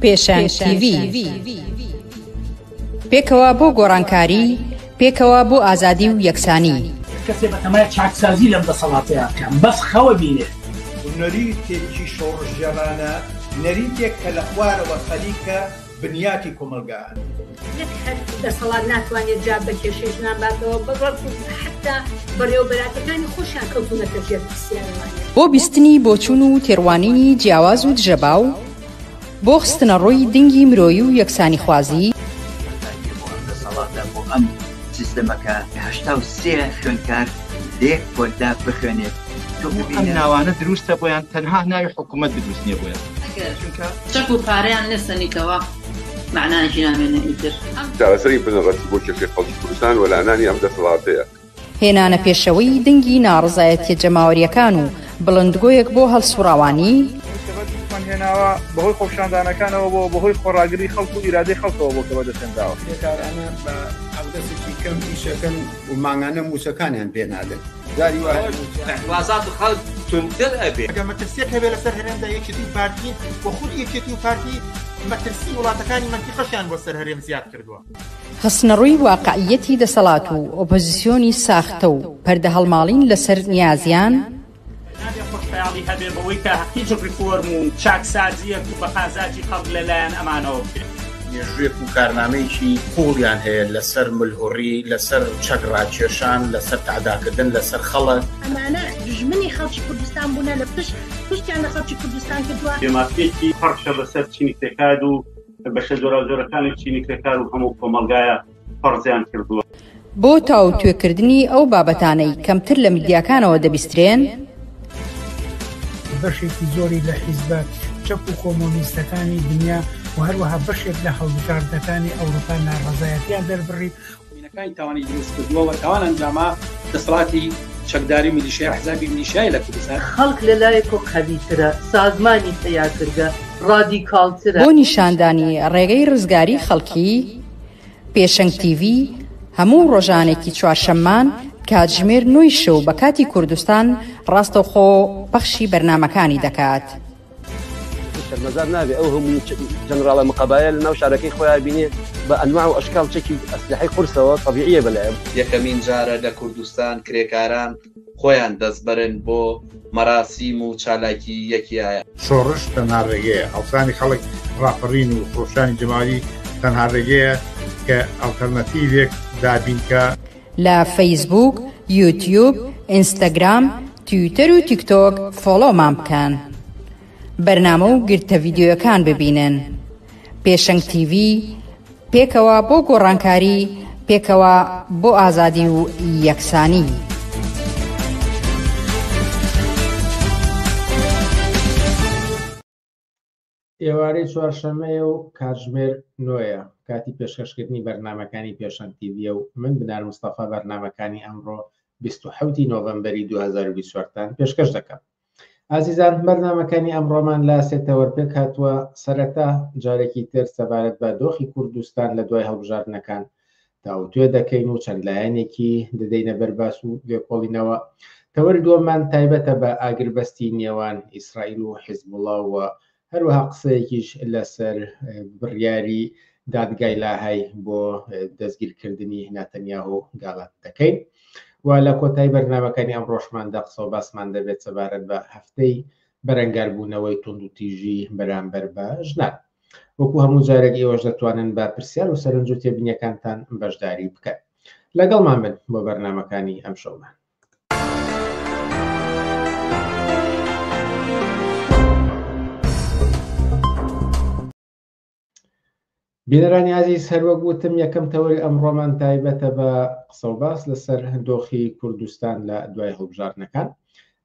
پێشەنگ TV پێکەوە بۆ گۆڕانکاری، پێکەوە بۆ ئازادی و یەکسانی. کەسێ بەتەمای چاکسازی لەم دەسەڵاتەیە بکەم، بەس خەوە بینێ. نەریتێکی شۆڕژێرانە، نەریتێک کە لە خوارەوە خەریکە بنیاتی کۆمەلگایان. یەک هەر دەسەڵات ناتوانێت جا بە کێشەیەک ناباتەوە بەڕۆ حتا بەڕێوەبەراتەکانی خۆشیان کەوتونەتە ژێر پرسیارەوانە. بۆ بیستنی بۆچوون و تێڕوانینی جیاواز و دژەباو، بۆ خستنە ڕۆی دنگی مرۆیی و یەکسانی خوازی، بۆ ئەم سیستەمەکە 83 خوێندکار لێک کۆلدا بخوێنێت. ئەم ناوانە دروستە بۆیان تەنها ناوی حکوومەت دروست نییە بۆیان چەک و پارەیان لەسەنیتەوە معناژی نامێنە ئیتر چارەسەری بنەڕەتی بۆ کێشەی خەڵکی کوردستان و لەلایەنانی ئەم دەسەڵاتەیە. هێنانە پێشەوەی دنگی ناڕزایەتیە جەماوەریەکان و بڵندگۆیەک بۆ هەڵسوڕاوانی، هێناوە بەهۆی خۆپشاندانەکانەوە بۆ بەهۆی خۆڕاگری خەڵک و ئیرادەی خەڵکەوە بۆ کەوە دەسێنراوە. بێکارانە بە ئەودەسێکی کەم ئیشەکەن و ماگانە موچەکانیان پێ نادەن. وازات خەڵک تونتر ئەبێ. ئەگەر مەترسیەک هەبێ لەسەر هەرێمدا یەکێتی و پارتی بۆ خود یەکێتی و پارتی مەترسی وڵاتەکانی مەنتیقەشیان بۆ سەر هەرێم زیاد کردووە. خستنەڕووی واقعیەتی دەسەڵات و ئۆپۆزیسیۆنی ساختە و پەردە هەڵماڵین لەسەر نیازیان، خۆشحاڵی هەبێ بەوەی کە هیچ ریفۆرم و چاکسازیەک و بەقازاجی خەڵک لەلایەن ئەمانەوە بکرێت. مێژوویەک و کارنامەیەکی قوڵیان هەیە لەسەر ملهوڕی، لەسەر چەکڕاکێشان، لەسەر تعداکردن لەسەر خەڵک. ئەمانە دژمنی خەڵکی کوردستان بوونە لە پشتیان لە خەڵکی کوردستان کردووە. دێماسپێکی پەرشە بەسەر چینی کرێکار و بەشە جۆرەکانی چینی کرێکار و هەموو کۆمەلگایە پەرزیان کردووە. بۆ تاو توێکردنی ئەو بابەتانەی کەمتر لە میدیاکانەوە دەبیسترێن، بەشێکی زۆری لە حیزبە چەپ و کۆمۆنیستەکانی دنیا و هەروەها بەشێک لە هەڵبژاردنەکانی ئەوروپا ناڕەزایەتیان دەربڕی وینەکانی تاوانی دروست کردووە و تاوان ئەنجاما دەسەڵاتی چەکداری میلیشیای حزابی میلیشیای لە کوردستان. خەڵک لەلایەکۆ قەویترە، سازمانی تەیار کردە، ڕادیکاڵترە. بۆ نیشاندانی ڕێگەی ڕزگاری خەڵکی، پێشەنگ TV هەموو ڕۆژانێکی چوارشەممان کاتژمێر 9 شەو بە کاتی کوردستان ڕاستەوخۆ پەخشی بەرنامەکانی دەکات. شەرمەزار نابێ ئەو هەموو جەنەراڵە مقەبایە لە ناو شارەکەی خۆیان بینێ بە ئەنواع و ئەشکال چەکی ئەسلحەی قورسەوە طەبیعیە بەلایەن. یەکەمین جارە لە کوردستان کرێکاران خۆیان دەستبەرن بۆ مەراسیم و چالاکی یەکیایە. شۆڕش تەنها ڕێگەیە، هەڵسانی خەڵک ڕاپەڕین و خۆشانی جەماوی تەنها ڕێگەیە کە ئەڵتەرنەتیڤێک دابینکە. لە فەیسبوک، یوتیوب، ئینستاگرام، تویتەر و تیکتۆک فۆلۆمان بکەن. بەرنامە و گرتە ڤیدیۆیەکان ببینن. پێشەنگ TV پێکەوە بۆ گۆڕانکاری، پێکەوە بۆ ئازادی و یەکسانی. ئێوارەی چوارشەممەیە و کاتژمێر 9ە کاتی پێشکەشکردنی بەرنمەکانی پێشەنگ TV و من بنار مستەفا بەرنمەکانی ئەمڕۆ 27 نۆڤەمبەری 2024 پێشکەش دەکەم. ئازیزان، بەرنمەکانی ئەمڕۆمان لا سێتەوە پێک هاتووە. سەرەتا جارێکی تر سەبارەت بە دۆخی کوردستان لە دوای هەڵبژاردنەکان داوتوێ دەکەین و چەند لایەنێکی دەدەینە بەرباس و گوێکۆڵینەوە. تەوەری دووەممان تایبەتە بە ئاگربەستی نێوان ئیسرائیل و حیزبوڵڵا و هەروەها قسەیەکیش لەسەر بڕیاری دادگای لاهای بۆ دەستگیرکردنی نەتەنیاهو گاڵات دەکەین. و لە کۆتایی بەرنامەکانی ئەم ڕۆژماندا قسە و باسمان دەبێت سەبارەت بە هەفتەی بەرەنگاربوونەوەی تونند و تیژی بەرامبەر بە ژنان. وەکو هەموو جارێک ئێوەش دەتوانن بە پرسیار و سەرنج و تێبینیەکانتان بەشداری بکەن. لەگەڵمان بن بۆ بەرنامەکانی ئەم شەومان. بینەرانی عزیز، هەروەک گوتم یەکەم تەوەری ئەمڕۆمان تایبەتە بە قسە و باس لەسەر دۆخی کوردستان لە دوای هەڵبژاردنەکان.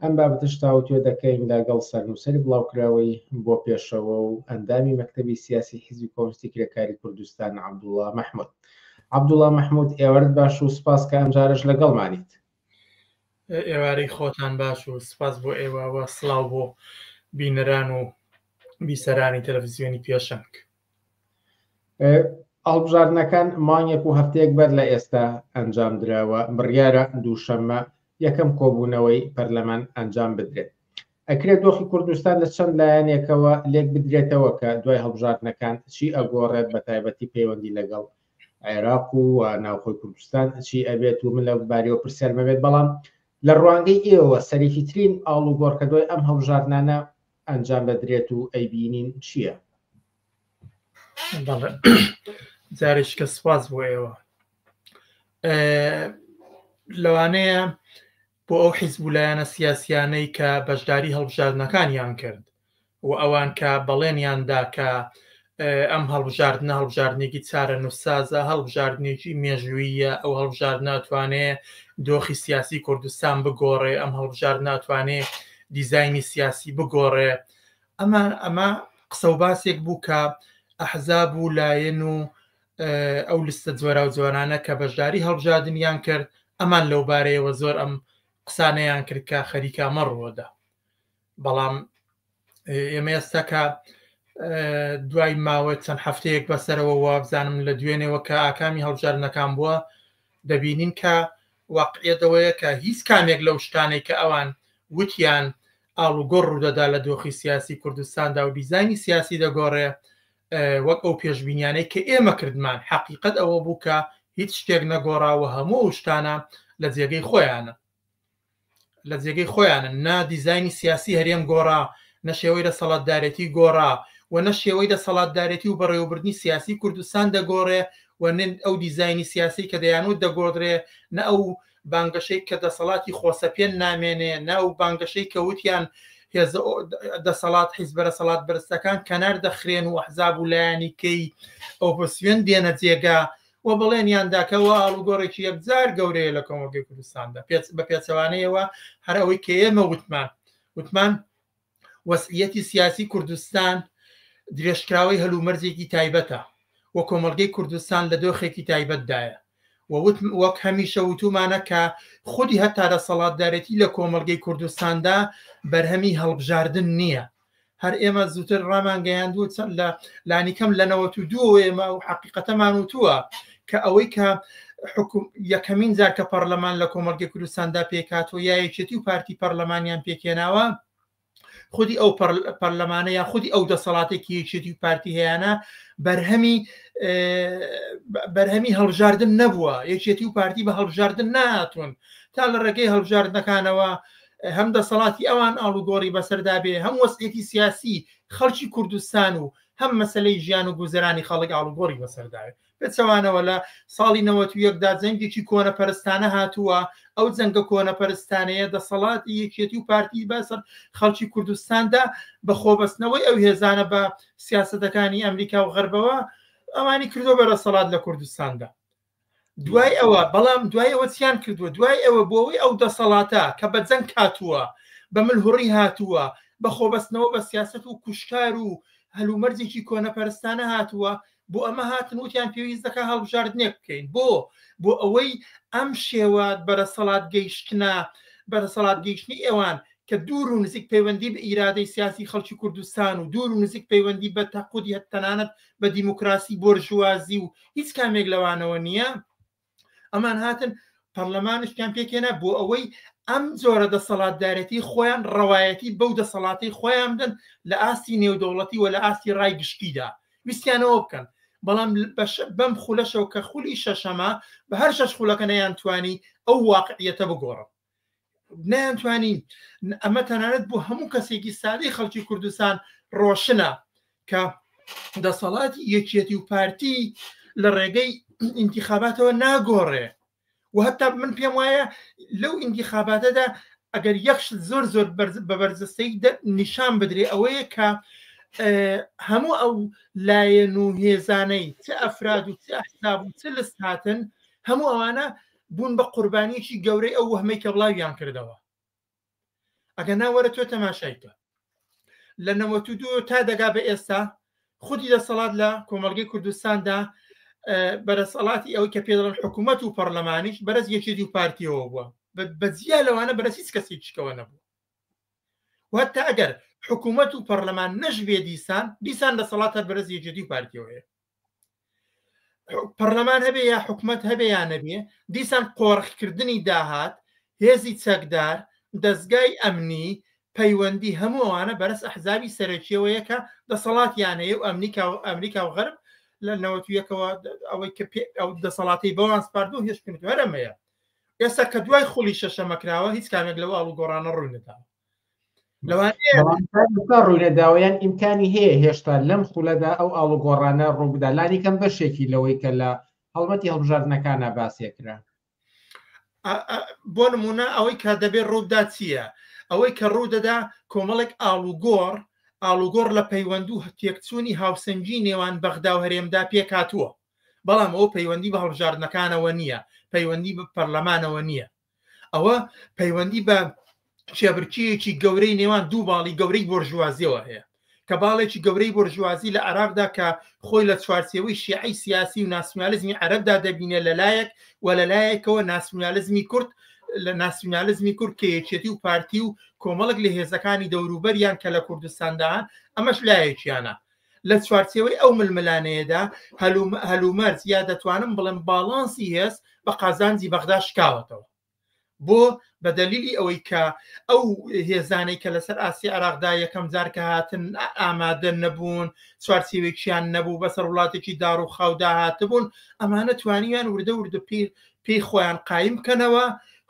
ئەم بابەتش تاوتوێ دەکەین لەگەڵ سەرنووسەری بڵاوکراوەی بۆ پێشەوە و ئەندامی مەکتەبی سیاسی حیزبی کۆمونیستی کرێکاری کوردستان عەبدوڵڵا مەحموود. عەبدوڵڵا مەحموود، ئێوارت باش و سپاس کە ئەم جارش لەگەڵمانیت. ئێوارەی خۆتان باش و سپاس بۆ ئێوە، سڵاو بۆ بینەران و بیسەرانی تەلەڤیزیۆنی پێشەنگ. هەڵبژاردنەکان مانگێک و هەفتەیەک بەر لە ئێستا ئەنجام درراوە. بڕیارە دووشەممە یەکەم کۆبوونەوەی پەرلەمان ئەنجام بدرێت. ئەکرێت دۆخی کوردستان لە چەند لایەنێکەوە لێک بدرێتەوە کە دوای هەڵبژاردنەکان چی ئەگۆڕێت بە تایبەتی پەیوەندی لەگەڵ عێراق و ناوخۆی کوردستان چی ئەبێت و من لە بارەوە پرسیار مەبێت بەڵام لە ڕوانگەی ئێوە سەریفیترین ئاڵوگۆڕ کە دوای ئەم هەڵبژاردنانە ئەنجام بدرێت و ئەیبینین چییە؟ جارێککە سواز بۆ ئێوە لەوانەیە بۆ ئەو حیزبولایەنە سیاسیانەی کە بەشداری هەڵبژاردنەکانیان کرد و ئەوان کە بەڵێنیاندا کە ئەم هەڵبژاردنە هەڵبژاردنێکی چارە نووسازە هەڵبژاردنێکی مێژوویە ئەو هەڵبژارد ناتوانێت دۆخی سیاسی کوردستان بگۆڕێ ئەم هەڵبژارد ناتوانێت دیزایانی سیاسی بگۆڕێ ئەمە قسە و باسێک بوو کە ئەحزاب و لایەن و ئەو لستە جۆرا و جوانانە کە بەشداری هەڵبژاردنیان کرد ئەمان لەو بارەیەوە زۆر ئەم قسانەیان کرد کە خەریکە مەڕۆدا بەڵام ئێمە ئێستا کە دوای ماوە چەند هەفتەیەک بەسەرەوە وابزانم لە دوێنێەوە کە ئاکامی هەڵبژاردنەکان بووە دەبینین کە واقعیەتەوەیە کە هیچ کامێک لەو شتانێک کە ئەوان وتیان ئاڵوگۆڕ ڕوودەدا لە دۆخی سیاسی کوردستاندا و دیزایانی سیاسی دەگۆڕێ وەک ئەو پێشبینیانەی کە ئێمە کردمان حقیقت ئەوە بوو کە هیچ شتێک نەگۆڕاوە هەموو شتانە لە جێگەی خۆیانە لە جێگەی خۆیانن نا دیزایانی سیاسی هەرێم گۆڕا نە شێوەی دەسەڵاتدارەتی گۆڕا و نە شێوەی دەسەڵاتدارەتی و بەڕێوەبردنی سیاسی کوردستان دەگۆڕێ و ئەو دیزایانی سیاسی کە دەیانوت دەگۆڕێ نە ئەو بانگەشەی کە دەسەڵاتی خۆسەپێن نامێنێ نە ئەو بانگەشەی کە وتیان دەسەڵات حیزبەرە سەڵات بەرزەکان کەنار دەخرێن و ئەحزاب و لایەنی کەی ئەو پسوێن دێنە جێگا و بڵێنیانداکەەوە ئاڵوگۆڕێکی یەکجار گەورەیە لە کۆمەلگەی کوردستاندا بە پێچەوانەیەوە هەر ئەوەی کە ئێمە وتمان وەسعیەتی سیاسی کوردستان درێژکراوەی هەلومەرجێکی تایبەتە و کۆمەلگەی کوردستان لە دۆخێکی تایبەتدایە وەک هەمیشە وتومانە کە خودی هەتا دەسەڵاتدارەتی لە کۆمەلگەی کوردستاندا بەرهەمی هەڵبژاردن نییە هەر ئێمە زووتر ڕامانگەیاندوو چەند لە لانیکەم لە 92 ئێمە و حقیقەتەمان وتووە کە ئەوەی کە یەکەمین جار کە پەرلەمان لە کۆمەلگەی کوردستاندا پێکاتەوە یا یەکێتی و پارتی پەرلەمانیان پێکێناوە خودی ئەو پەرلەمانە یا خودی ئەو دەسەڵاتێکی یەکێتی و پارتی هەیەە بەرهەمی هەڵبژاردن نەبووە یەکێتی و پارتی بە هەڵبژاردن ناتون تا لە ڕێگەی هەڵبژاردنەکانەوە هەم دەسەڵاتی ئەوان ئاڵوگۆڕی بەسەردا بێ هەم وەسعیەتی سیاسی خەڵکی کوردستان و هەم مەسلەی ژیان و گوزەرانی خەڵک ئاڵوگۆڕی بەسەرداوێت پێچەوانەوە لە ساڵی 91دا جەنگێکی کۆنەپەرستانە هاتووە ئەو جەنگە کۆنەپەرستانەیە دەسەڵاتی یەکێتی و پارتی بەسەر خەڵکی کوردستاندا بە خۆبەستنەوەی ئەو هێزانە بە سیاسەتەکانی ئەمریکا و غەربەوە ئەوانی کردو بەرە سەڵات لە کوردستاندا دوای ئەوە بەڵام دوای ئەوە چیان کردووە دوای ئەوە بۆەوەی ئەو دەسەڵاتە کە بە جەنگ هاتووە بە ملهوڕی هاتووە بە خۆبەستنەوە بە سیاست و کوشتار و هەلومەرجێکی کۆنەپەرستانە هاتووە بۆ ئەمە هاتن وتیان پێویست دەکە هەڵبژاردنێک بکەین بۆ ئەوەی ئەم شێوات بەرەسەڵات گەیشتنە بەرەسەڵات گەیشتنی ئێوان کە دوور و نزیک پەیوەندی بە ئیرادەی سیاسی خەڵکی کوردستان و دوور و نزیک پەیوەندی بە تەقودی هەتەنانەت بە دیموکراسی بۆرژوازی و هیچ کامێک لەوانەوە نییە ئەمان هاتن پەرلەمانشتیان پێکێنە بۆ ئەوەی ئەم جۆرە دەسەڵاتدارەتی خۆیان ڕەوایەتی بەو دەسەڵاتی خۆیان بدەن لە ئاستی نێودەوڵەتی و لە ئاستی ڕای گشتیدا ویستیانەوە بکەن بەڵام بەم خولەشەوە کە خولی شەشەمە بە هەر شەش خولەکە نەیانتوانی ئەو واقعیەتە بگۆڕن نەیانتوانی ئەمە تەنانەت بۆ هەموو کەسێکی سادەی خەڵکی کوردستان ڕۆشنە کە دەسەڵاتی یەکێتی و پارتی لە ڕێگەی ئینتیخاباتەوە ناگۆڕێ و هەتا من پێم وایە لەو ئینتیخاباتەدا ئەگەر یەخشت زۆر زۆر بە بەرزەستەی نیشان بدرێ ئەوەیە کە هەموو ئەو لایەن و هێزانەی چ ئەفراد و چ ئەحزاب و چ لەست هاتن هەموو ئەوانە بوون بە قوربانیەکی گەورەی ئەو وەهمەی کە بڵاویان کردەوە ئەگەر ناوەرە تۆ تەماشایکە لە 92 تا دەگا بە ئێستا خودی دەسەڵات لە کۆمەلگەی کوردستاندا بەرەسەڵاتی ئەوەی کە پێدەڵن حکوومەت و پەرلەمانیش بەرز یەکێتی و پارتیەوە بووە بەجیا لەوانە بەرز هیچ کەسێکیشکەوە نەبوو وهتا ئەگەر حکوومەت و پەرلەمان نەژبێ دیسان دەسەڵات هەر بەرز یەکێتی و پارتیەوەیە پەرلەمان هەبێ یا حکوومەت هەبێ یا نەبێ دیسان قۆڕخکردنی داهات هێزی چەکدار دەستگای ئەمنی پەیوەندی هەموو ئەوانە بەرز ئەحزابی سەرەکیەوەیە کە دەسەڵاتیانەیە و ئەمریکا و غەرب لە 91ەوە ئەوەی کە ئەو دەسەڵاتی بەوان سپاردو هێشتکردن هەرەمەیە ئێستا کە دوای خولی شەشەمەکراوە هیچ کامێک لەوە ئاڵوگۆڕانە ڕوونەداوە ڕوونەداوەیان ئیمکانی هەیە هێشتا لەم خولەدا ئەو ئاڵوگۆڕانە ڕووبدا لانی کەم بەشێکی لەوەی کە لە هەڵمەتی هەڵبژاردنەکانە باسێکرا بۆ نمونە ئەوەی کە دەبێت ڕوودا چییە ئەوەی کە ڕوودەدا کۆمەڵێک ئاڵوگۆڕ لە پەیوەند و تێکچوونی هاوسەنگی نێوان بەغدا و هەرێمدا پێکاتووە بەڵام ئەو پەیوەندی بە هەڵبژاردنەکانەوە نییە پەیوەندی بە پەرلەمانەوە نییە ئەوە پەیوەندی بە شێبرکیەکی گەورەی نێوان دوو باڵی گەورەی بۆرژوازیەوە هەیە کە باڵێکی گەورەی بۆرژوازی لە عێراقدا کە خۆی لە چوارچێوەی شیعی سیاسی و ناسیۆنالیزمی عەرەبدا دەبینێت لەلایەک و لەلایەکەوە ناسیۆنالیزمی کورد لە ناسیۆنالیزمی کورد کە یەکێتی و پارتی و کۆمەڵک لە هێزەکانی دەوروبەریان کە لە کوردستاندان ئەمەش لایەکیانە لە چوارچێوەی ئەو ململانەیەدا هەلومەرز یا دەتوانم بڵێم باڵانسی هێز بە قازانجی بەغدا شکاوەتەوە بۆ بە دەلیلی ئەوەی کە ئەو هێزانەی کە لەسەر ئاسی عێراقدا یەکەم جار کە هاتن ئامادە نەبوون چوارچێوێکیان نەبوو بەسەر وڵاتێکی داڕ و خاودا هاتبوون ئەمانە توانیان وردە وردە پێی خۆیان قایم بکەنەوە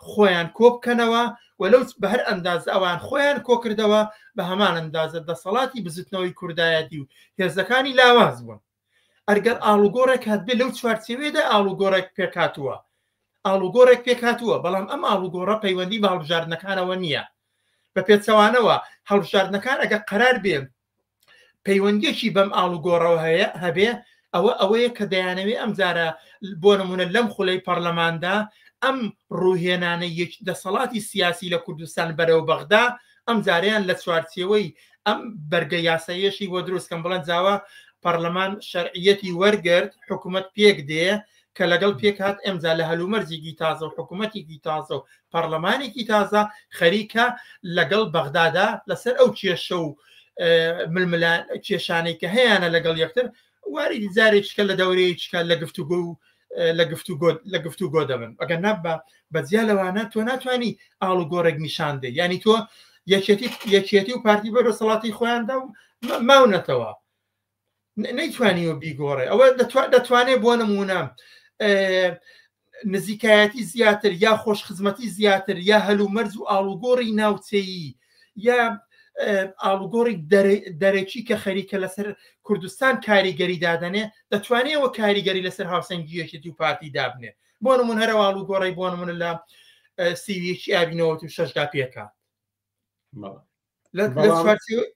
خۆیان کۆ بکەنەوە وەلەو بە هەر ئەندازە ئەوان خۆیان کۆکردەوە بە هەمان ئەندازە دەسەڵاتی بزوتنەوەی کوردایەتی و هێزەکانی لاواز بوون ئەرگەر ئاڵوگۆڕێک هات بێ لەو چوارچێوێدا ئاڵوگۆڕێک پێکاتووە ئاڵوگۆڕێک پێکاتووە بەڵام ئەم ئاڵوگۆڕە پەیوەندی بە هەڵبژاردنەکانەوە نییە بە پێچەوانەوە هەڵبژاردنەکان ئەگەر قەرار بێن پەیوەندیەکی بەم ئاڵوگۆڕەوە هەبێ ئەوەیە کە دەیانەوێ ئەم جارە بۆ نمونە لەم خولەی پەرلەماندا ئەم ڕوهێنانە دەسەڵاتی سیاسی لە کوردستان بەرەو بەغدا ئەم جاریان لە چوارچێوەی ئەم بەرگە یاسایەشی بۆ دروستکەم بڵێن جاوە پەرلەمان شەرعیەتی وەرگرت حکوومەت پێک دێ کە لەگەڵ پێک هات ئەمجا لە هەلومەرجێکی تازە و حکوومەتێکی تازە و پەرلەمانێکی تازە خەریکە لەگەڵ بەغدادا لەسەر ئەو کێشە و ململان کێشانەی کە هەیەە لەگەڵ یەکتر واری جارێککە لە دەورەیەکە لە گفتوگۆ و لە گفتوگۆ دەبن ئەگەر نەبە بەجیا لەوانە تۆ ناتوانانی ئاڵوگۆڕێک نیشاندێ ینی تۆ یەکێتی و پارتی بەرە سەڵاتی خۆیاندا و ماونەتەوە نەیتوانیوە بیگۆڕێ ئەوە دەتوانێت بۆ نمونە نزیکایەتی زیاتر یا خۆشخزمەتی زیاتر یا هەلومەرز و ئاڵوگۆڕی ناوچەیی یا ئاڵوگۆڕی دەرەکی کە خەریکە لەسەر کوردستان کاریگەری دادەنێ دەتوانێتەوە کاریگەری لەسەر هاوسەنگی یەکێتی و پارتی دابنێ بۆ نمون هەرە ئاڵوگۆڕی بۆ نمونە لە سیویەکی ئابینەوە و شەشدا پێکە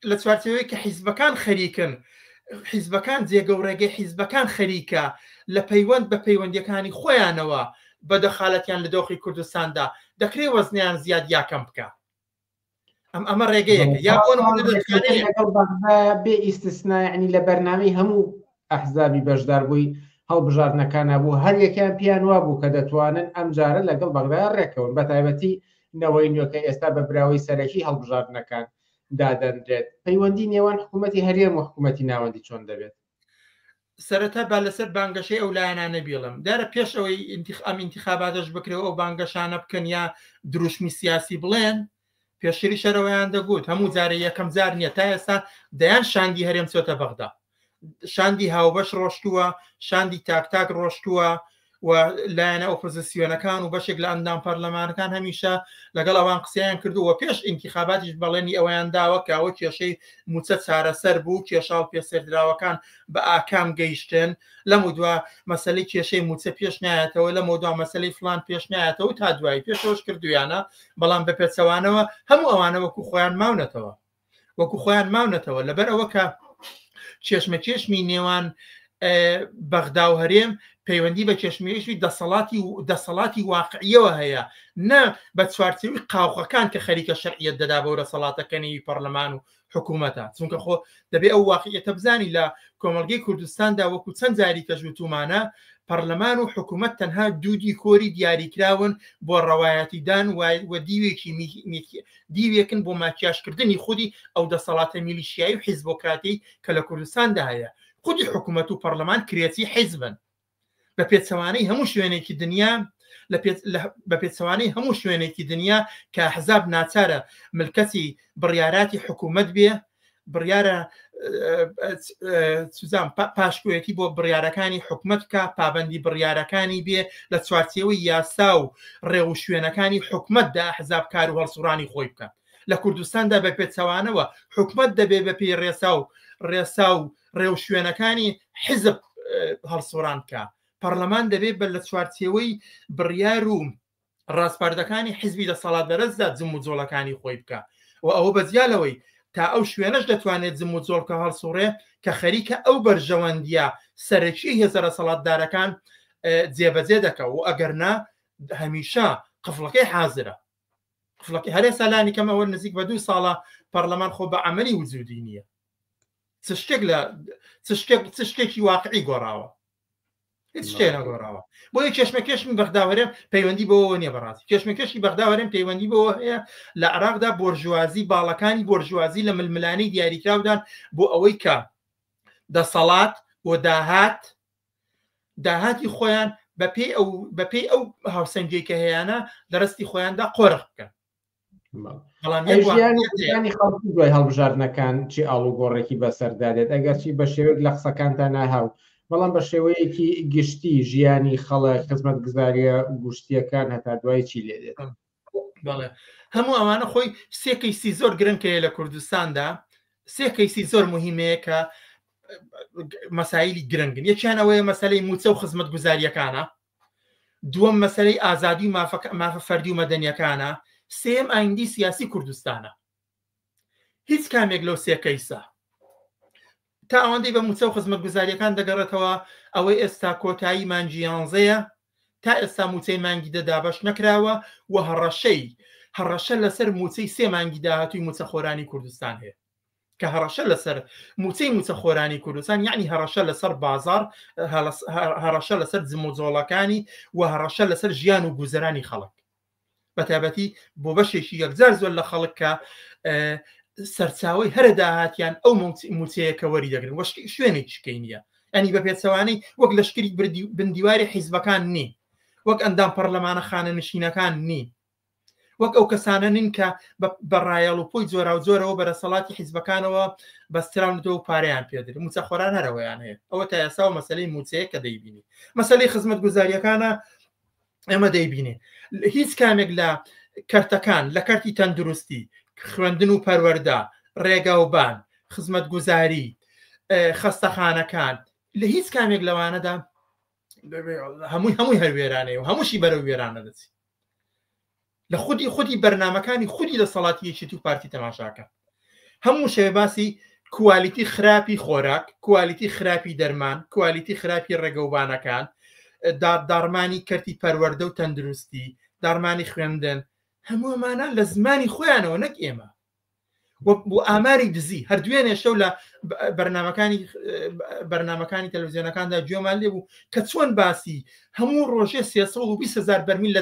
لە چوارچێوەی کە حیزبەکان خەریکن حیزبەکان جێگەورەگەی حیزبەکان خەریکە لە پەیوەند بە پەیوەندیەکانی خۆیانەوە بە دەخالەتیان لە دۆخی کوردستاندا دەکرێت وەزنیان زیاد یاکەم بکە ئەمە ڕێگەیەکە یا بێ ئیستسنا ینی لە بەرنامەی هەموو ئەحزابی بەشدار بووی هەڵبژاردنەکانە بوو هەر یەکیان پیان وا بوو کە دەتوانن ئەم جارە لەگەڵ بەغدا ڕێکەون بە تایبەتی نەوەی نوێکە ئێستا بە براوی سەرەکی هەڵبژاردنەکان دادەنرێت پەیوەندی نێوان حکوومەتی هەرێم و حکوومەتی ناوەندی چۆن دەبێت سەرەتا با لەسەر بانگەشەی ئەو لایەنانە بیڵم دارە پێش ئەوەی ئەم ئینتیخاباتەش بکرێەوە ئەو بانگەشانە بکەن یا دروشمی سیاسی بڵێن پێشتری شەرەوەیان دەگوت هەموو جارە یەکەم جار نییە تا ئێستا دەیان شاندی هەرێم چۆتە بەغدا شاندی هاوبەش ڕۆشتووە شاندی تاکتاک ڕۆشتووە و لایەنە ئۆپۆزیسیۆنەکان و بەشێک لە ئەندام پەرلەمانەکان هەمیشە لەگەڵ ئەوان قسەیان کردووە پێش ئینتیخاباتیش بەڵێنی ئەویان داوە کەوە کێشەی موچە چارەسەر بوو کێشاو پێسەردراوەکان بە ئاکام گەیشتن لەم دووە مەسەلەی کێشەی موچە پێش نایەتەوە لە مۆدوا مەسەلەی فلان پێش نایەتەوە تا دوای پێشەوەش کردویانە بەڵام بە پێچەوانەوە هەموو ئەوانە وەکو خۆیان ماونەتەوە لەبەر ئەوە کە چێشمە چێشمی نێوان بەغدا و هەرێم پەیوەندی بە چێشمێشی دەسەڵاتی واقعیەوە هەیە نە بە چوارچێوی قاوقەکان کە خەریکە شەرعیەت دەدا بە دەسەڵاتەکەنی پەرلەمان و حکوومەتە چونکە خۆ دەبێ ئەو واقعیەتە بزانی لە کۆمەلگەی کوردستاندا وەکو چەند جاری کەژوتومانە پەرلەمان و حکوومەت تەنها دوودی کۆری دیاریکراون بۆ ڕەوایەتیدان و دیوێکن بۆ ماکیاشکردنی خودی ئەو دەسەڵاتە میلیشیایی و حیزبۆکراتی کە لە کوردستاندا هەیە خودی حکوومەت و پەرلەمان کرێتی حیزبن بە پێچەوانەی هەموو شوێنێکی دنیا بە پێچەوانەی هەموو شوێنێکی دنیا کە حزاب ناچارە ملکەتی بڕیاراتی حکوومەت بێ بڕیارە پاشکوێتی بۆ بڕیارەکانی حکومت کە پابندی بڕیارەکانی بێ لە چوارچێوەی یاسا و ڕێو شوێنەکانی حکومتدا حزاب کار و هەڵسوڕانی خۆی بکە لە کوردستاندا بە پێچەوانەوە حکومت دەبێ بە پێی ڕێسا و ڕێو شوێنەکانی حزب هەڵسوڕان بکە پەرلەمان دەبێت بە لە چوارچێوەی بڕیار و ڕاستپاردەکانی حیزبی دەسەڵات بەرزدا جم و جۆڵەکانی خۆی بکە و ئەوە بەزیالەوەی تا ئەو شوێنەش دەتوانێت جم و جۆڵکە هەڵسوڕێ کە خەریکە ئەو بەرژەوەندیە سەرەکی هێزە سەڵاتدارەکان جێبەجێ دەکە و ئەگەرنا هەمیشە قفڵەکەی حازرە قفڵەکەی هەرێ سالانی کەمەوە نزیک بە 2 ساڵە پەرلەمان خۆ بە عەمەلی وجودی نییە چ شتێکی واقعی گۆڕاوە هیچ شتێ نەگۆڕاوە بۆیە کێشمەکێشمی بەغداوەرێم پەیوەندی بەوە نییە بەڕاستی کێشمەکێشی بەغداوەرێم پەیوەندی بەوە هەیە لە عێراقدا بۆرژوازی باڵەکانی بۆرژوازی لە ململانەی دیاریکراودان بۆ ئەوەی کە دەسەڵات و داهاتی خۆیان بەپێی ئەو هاوسەنگی کە هەیەە لە ڕستی خۆیاندا قۆرق بکەن ژیانی خەڵکی دوای هەڵبژاردنەکان چی ئاڵوگۆڕێکی بەسەردادێت ئەگەر چی بە شێوەیەک لە قسەکانتان ناهاو بەڵام بە شێوەیەکی گشتی ژیانی خەڵک خزمەت گزاریە گشتیەکان هەتا دوای چی لێ دێت هەموو ئەوانە خۆی سێ کەیسی زۆر گرنگکەیە لە کوردستاندا سێ کەیسی زۆر مهمەیە کە مەسایلی گرنگن یەکیانەوەیە مەسەلەی موچە و خزمەت گوزاریەکانە دووەم مەسەلەی ئازادی مافە فەردی و مەدەنیەکانە سێم ئایندی سیاسی کوردستانە هیچ کامێک لەو سێ کەیسە تا ئەوەندەی بە موچە و خزمەت گوزاریەکان دەگەڕێتەوە ئەوەی ئێستا کۆتایی مانگی 11 تا ئێستا موچەی مانگی دەدابش نەکراوە و هەڕەشە لەسەر موچەی 3 مانگی داهاتووی موچە خۆرانی کوردستان هەیە کە هەڕەشە لەسەر موچەی موچە خۆرانی کوردستان یعنی هەڕەشە لەسەر بازار هەڕەشە لەسەر جموجۆڵەکانی و هەڕەشە لەسەر ژیان و گوزەرانی خەڵک بەتابەتی بۆ بەشێکی یەکجار زۆر لە خەڵک کە سەرچاوی هەرە داهاتیان ئەو موچەیەکە وەری دەگرن وە شوێنێک شکەی نییە ئەنی بە پێچەوانەی وەک لەشکری بندیواری حیزبەکان نی وەک ئەندام پەرلەمانە خانە نشینەکان نی وەک ئەو کەسانە نین کە بەڕایەڵ و پۆی جۆرا و جۆرەوە بەرەسەڵاتی حیزبەکانەوە بەستراونەوە و پارەیان پێدرێت موچە خۆران هەرەوەیان هەیە ئەوە تا یاسا و مەسەلەی موچەیە کە دەیبینی مەسەلەی خزمەت گوزاریەکانە ئێمە دەیبینێ هیچ کامێک لە کەرتەکان لە کەرتی تەندروستی خوێندن و پەروەردە ڕێگا و بان خزمەت گوزاری خەستەخانەکان لە هیچ کامێک لەوانەدا هەمووی هەروێرانەیە و هەمووشی بەرەو وێرانە دەچی لە خودی بەرنامەکانی خودی دەسەڵاتی یەکێتی و پارتی تەماشاکە هەموو شەوێ باسی کوالیتی خراپی خۆراک کوالیتی خراپی دەرمان کوالیتی خراپی ڕێگەوبانەکان دارمانی کەرتی پەروەردە و تەندروستی دارمانی خوێندن هەموو ئەمانە لە زمانی خۆیانەوە نەک ئێمە بۆ ئاماری دزی هەردوێنێ شەو لە بەرنامەکانی تەلەڤیزیۆنەکاندا گوێمان لێ بوو کە چۆن باسی هەموو ڕۆژێ 320,000 بەرمیل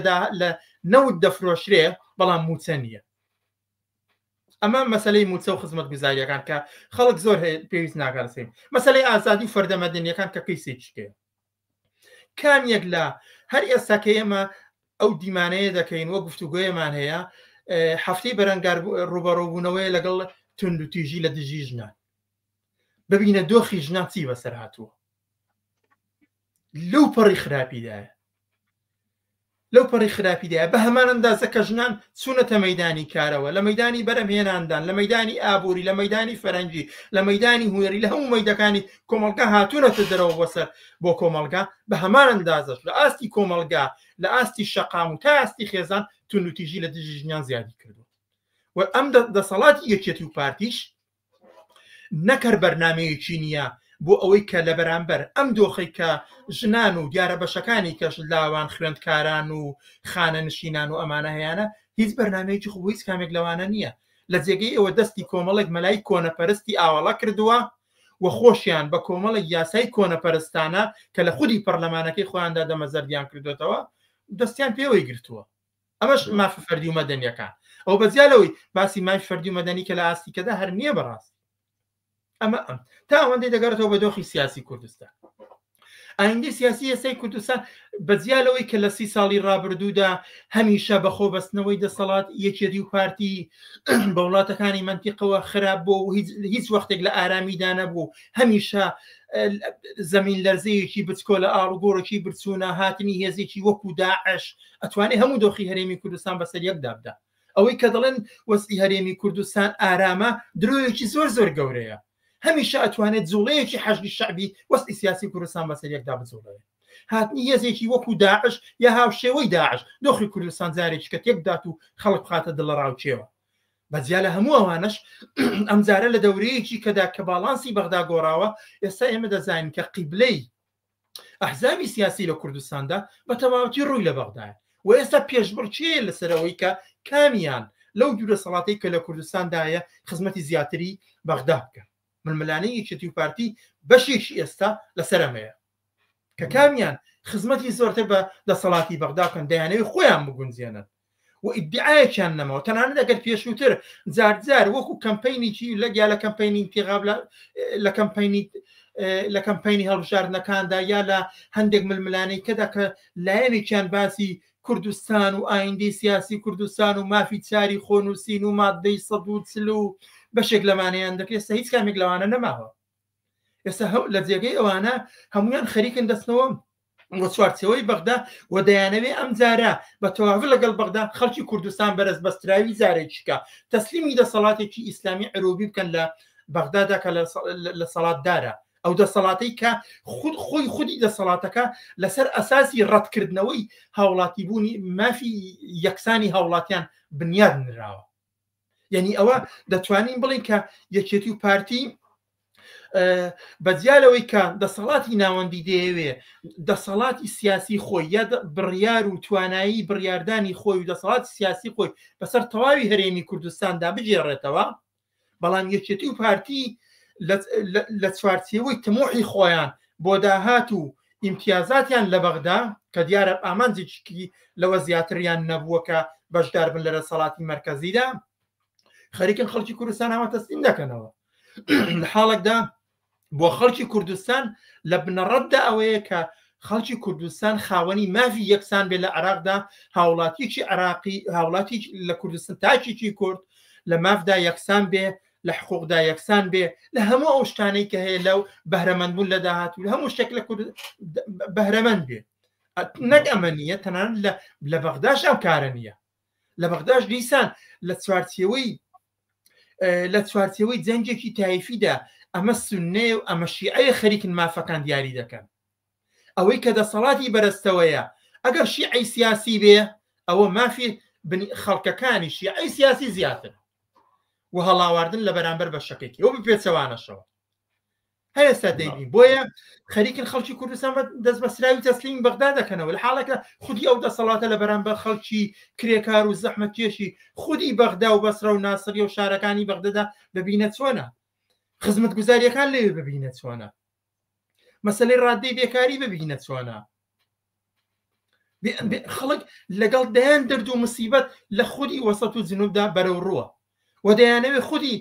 لە نەوت دەفرۆشرێ بەڵام موچە نییە ئەمە مەسەلەی موچە و خزمەت گوزاریەکان کە خەڵک زۆر پێویست ناکارسێن مەسەلەی ئازادی و فەردەمەدەنیەکان کە کەیسێکیکەیە کامیەک لە هەر ئێستا کە ئێمە ئەو دیمانەیە دەکەین وە گفتوگوۆیەمان هەیە هەفتەی بەرەنگار ڕوبەڕۆبوونەوەی لەگەڵ تونند و تیژی لە دژی ژنان ببینە دۆخی ژنان چی بەسەر هاتووە لەو پەڕی خراپیدایە بە هەمان ئەندازە کە ژنان چوونەتە مەیدانی کارەوە لە مەیدانی بەرەمهێناندان لە مەیدانی ئابووری لە مەیدانی فەرەنجی لە مەیدانی هوێری لە هەموو مەیدەکانی کۆمەڵگا هاتوونەتە دەرەوە بۆسەر بۆ کۆمەڵگا بە هەمان ئەندازەش لە ئاستی کۆمەڵگا لە ئاستی شەقام و تا ئاستی خێزان تونند و تیژی لە دژی ژنیان زیادی کردو و ئەم دەسەڵاتی یەکێتی و پارتیش نەکەر بەرنامەیەکی نییە بۆ ئەوەی کە لە بەرامبەر ئەم دۆخی کە ژنان و دیارە بەشەکانی کەش لاوان خوێندکاران و خانە نشینان و ئەمانە هەیەە هیچ بەرنامەیەکی خۆ هیچ کامێک لەوانە نییە لە جێگەی ئەوە دەستی کۆمەڵێک مەلای کۆنەپەرستی ئاوەڵە کردووە و خۆشیان بە کۆمەڵی یاسای کۆنەپەرستانە کە لە خودی پەرلەمانەکەی خۆیاندا دەمەزەردیان کردوێتەوە دەستیان پێوەی گرتووە ئەمەش مافە فەردی و مەدەنیەکان ئەو بەزیالەوەی باسی مای فەردی و مەدەنی کە لە ئاستیکەدا هەر نییە بەڕاست ئەمە تا ئەوەندەی دەگەڕێتەوە بە دۆخی سیاسی کوردستان ئایندەی سیاسی ئێستای کوردستان بەجیالەوەی کە لە 30 ساڵی ڕابردوودا هەمیشە بەخۆ بەستنەوەی دەسەڵات یەکێتی و پارتی بە وڵاتەکانی منتیقەوە خراپ بۆ و هیچ وەختێک لە ئارامیدا نەبوو، هەمیشە زەمین لەرزەیەکی بچکۆ لە ئاڵوگۆڕێکی برچوونە هاتنی هێزێکی وەکو داعش ئەتوانێت هەموو دۆخی هەرێمی کوردستان بەسەر یەکدا بدات. ئەوەی کە دەڵێن وەستی هەرێمی کوردستان ئارامە درۆیەکی زۆر زۆر گەورەیە، هەمیشە ئەتوانێت جوڵەیەکی حەشدی شعبی وەستی سیاسی کوردستان بەسەر یەکدا بجوڵێت. هاتنی هێزێکی وەکو داعش یا هاوشێوەی داعش دۆخی کوردستان جارێکی کە تێکدات و خەڵک بخاتە دڵە ڕاوچێوە. بەجیا لە هەموو ئەوانش ئەمجارە لە دەورەیەکی کەدا کە باڵانسی بەغدا گۆڕاوە، ئێستا ئێمە دەزانین کە قیبلەی ئەحزابی سیاسی لە کوردستاندا بە تەواوەتی ڕووی لە بەغدایە و ئێستا پێشبڕچێ لەسەرەوەی کە کامیان لەو دوورە سەڵاتەی کە لە کوردستاندایە خزمەتی زیاتری بەغدا بکەن. ململانەی یەکێتی و پارتی بەشێکی ئێستا لەسەرەمەیە کە کامیان خزمەتی زۆرتر بە دەسەڵاتی بەغدا بکەن، دەیانەوەی خۆیان بگونجێنن و ئیدعایەکیان نەمەوە. تەنانەت ئەگەر پێشووتر جار وەکو کەمپینیی لەگیا لە کەمپینی تێغاب لە کەمپینی هەڵبژاردنەکاندا یا لە هەندێک ململانەی کەدا کە لایەنێکیان باسی کوردستان و ئایندەی سیاسی کوردستان و مافی چاری خۆنووسین و مادەی 140 و بەشێک لەمانەیان دەکرێت. ئێستا هیچ کامێک لەوانە نەماوە. ئێستا لە جێگەی ئەوانە هەمویان خەریکن دەستنەوە وە چوارچەوەی بەغدا و دەیانەوێ ئەم جارە بە تەواو لەگەڵ بەغدا خەڵکی کوردستان بەرز بەستراوی جارێکیکە تەسلیمی دەسەڵاتێکی ئیسلامی عروبی بکەن لە بەغدادا کە لە سەڵاتدارە، ئەو دەسەڵاتی کە خودی دەسەڵاتەکە لەسەر ئەساسی ڕەتکردنەوەی هاوڵاتی بوونی مافی یەکسانی هاوڵاتیان بنیاد نراوە. یعنی ئەوە دەتوانین بڵین کە یەکێتی و پارتی بەجیالەوەی کە دەسەڵاتی ناوەندی دەیەوێ دەسەڵاتی سیاسی خۆی یا بڕیار و توانایی بڕیاردانی خۆی و دەسەڵاتی سیاسی خۆی بەسەر تەواوی هەرێمی کوردستاندا بجێڕێتەوە، بەڵام یەکێتی و پارتی لە چوارچێوەی تمۆحی خۆیان بۆ داهات و ئیمتیازاتیان لە بەغدا کە دیارە ئامانجێکی لەوە زیاتریان نەبووە کە بەشدار بن لە دەسەڵاتی مەرکەزیدا، خەریکن خەڵکی کوردستان ئەوە تەسلیم دەکەنەوە. لە حاڵێکدا بۆ خەڵکی کوردستان لە بنەڕەتدا ئەوەیە کە خەڵکی کوردستان خاوەنی مافی یەکسان بێ لە عێراقدا، هاوڵاتیکی عێراقی هاوڵاتی لە کوردستان تاکیی کورد لە مافدا یەکسان بێ، لە حقوقدا یەکسان بێ، لە هەموو ئەو شتانەی کە هەیە لەو بەهرەمەندبوون لە داهاتوو هەموو شتێک لە بەهرەمەند بێ. نەک ئەمە نیە، تەنانەت لە بەغداش ئەو کارە نییە. لە بەغداش دیسان لە چوارچێوەی جەنگێکی تایفیدا ئەمە سوننەیە و ئەمە شیعەیە خەریکن مافەکان دیاری دەکەن. ئەوەی کە دەسەڵاتی بەرزتەوەیە ئەگەر شیعەی سیاسی بێ ئەوە مافی خەڵکەکانی شیعەی سیاسی زیاتر و هەڵاواردن لە بەرامبەر بە شەکێکی ئەو بپێچەوانەشەوە هەیەستا دەیبین. بۆیە خەریکن خەڵکی کوردستان دەست بەسراوی تەسلیم بەغدا دەکەنەوە، لە حاڵێکە خودی ئەو دەسەڵاتە لە بەرامبەر خەڵکی کرێکار و زەحمەتکێشی خودی بەغدا و بەسرە و ناسری و شارەکانی بەغدەدا ببینە چۆنە، خزمەت گوزاریەکان لێوێ ببینە چۆنە، مەسەلەی ڕادەی بێکاری ببینە چۆنە. خەڵک لەگەڵ دەیان دەرد و مسیبەت لە خودی وەسەط و جنوبدا بەرەو ڕووە و دەیانەوێ خودی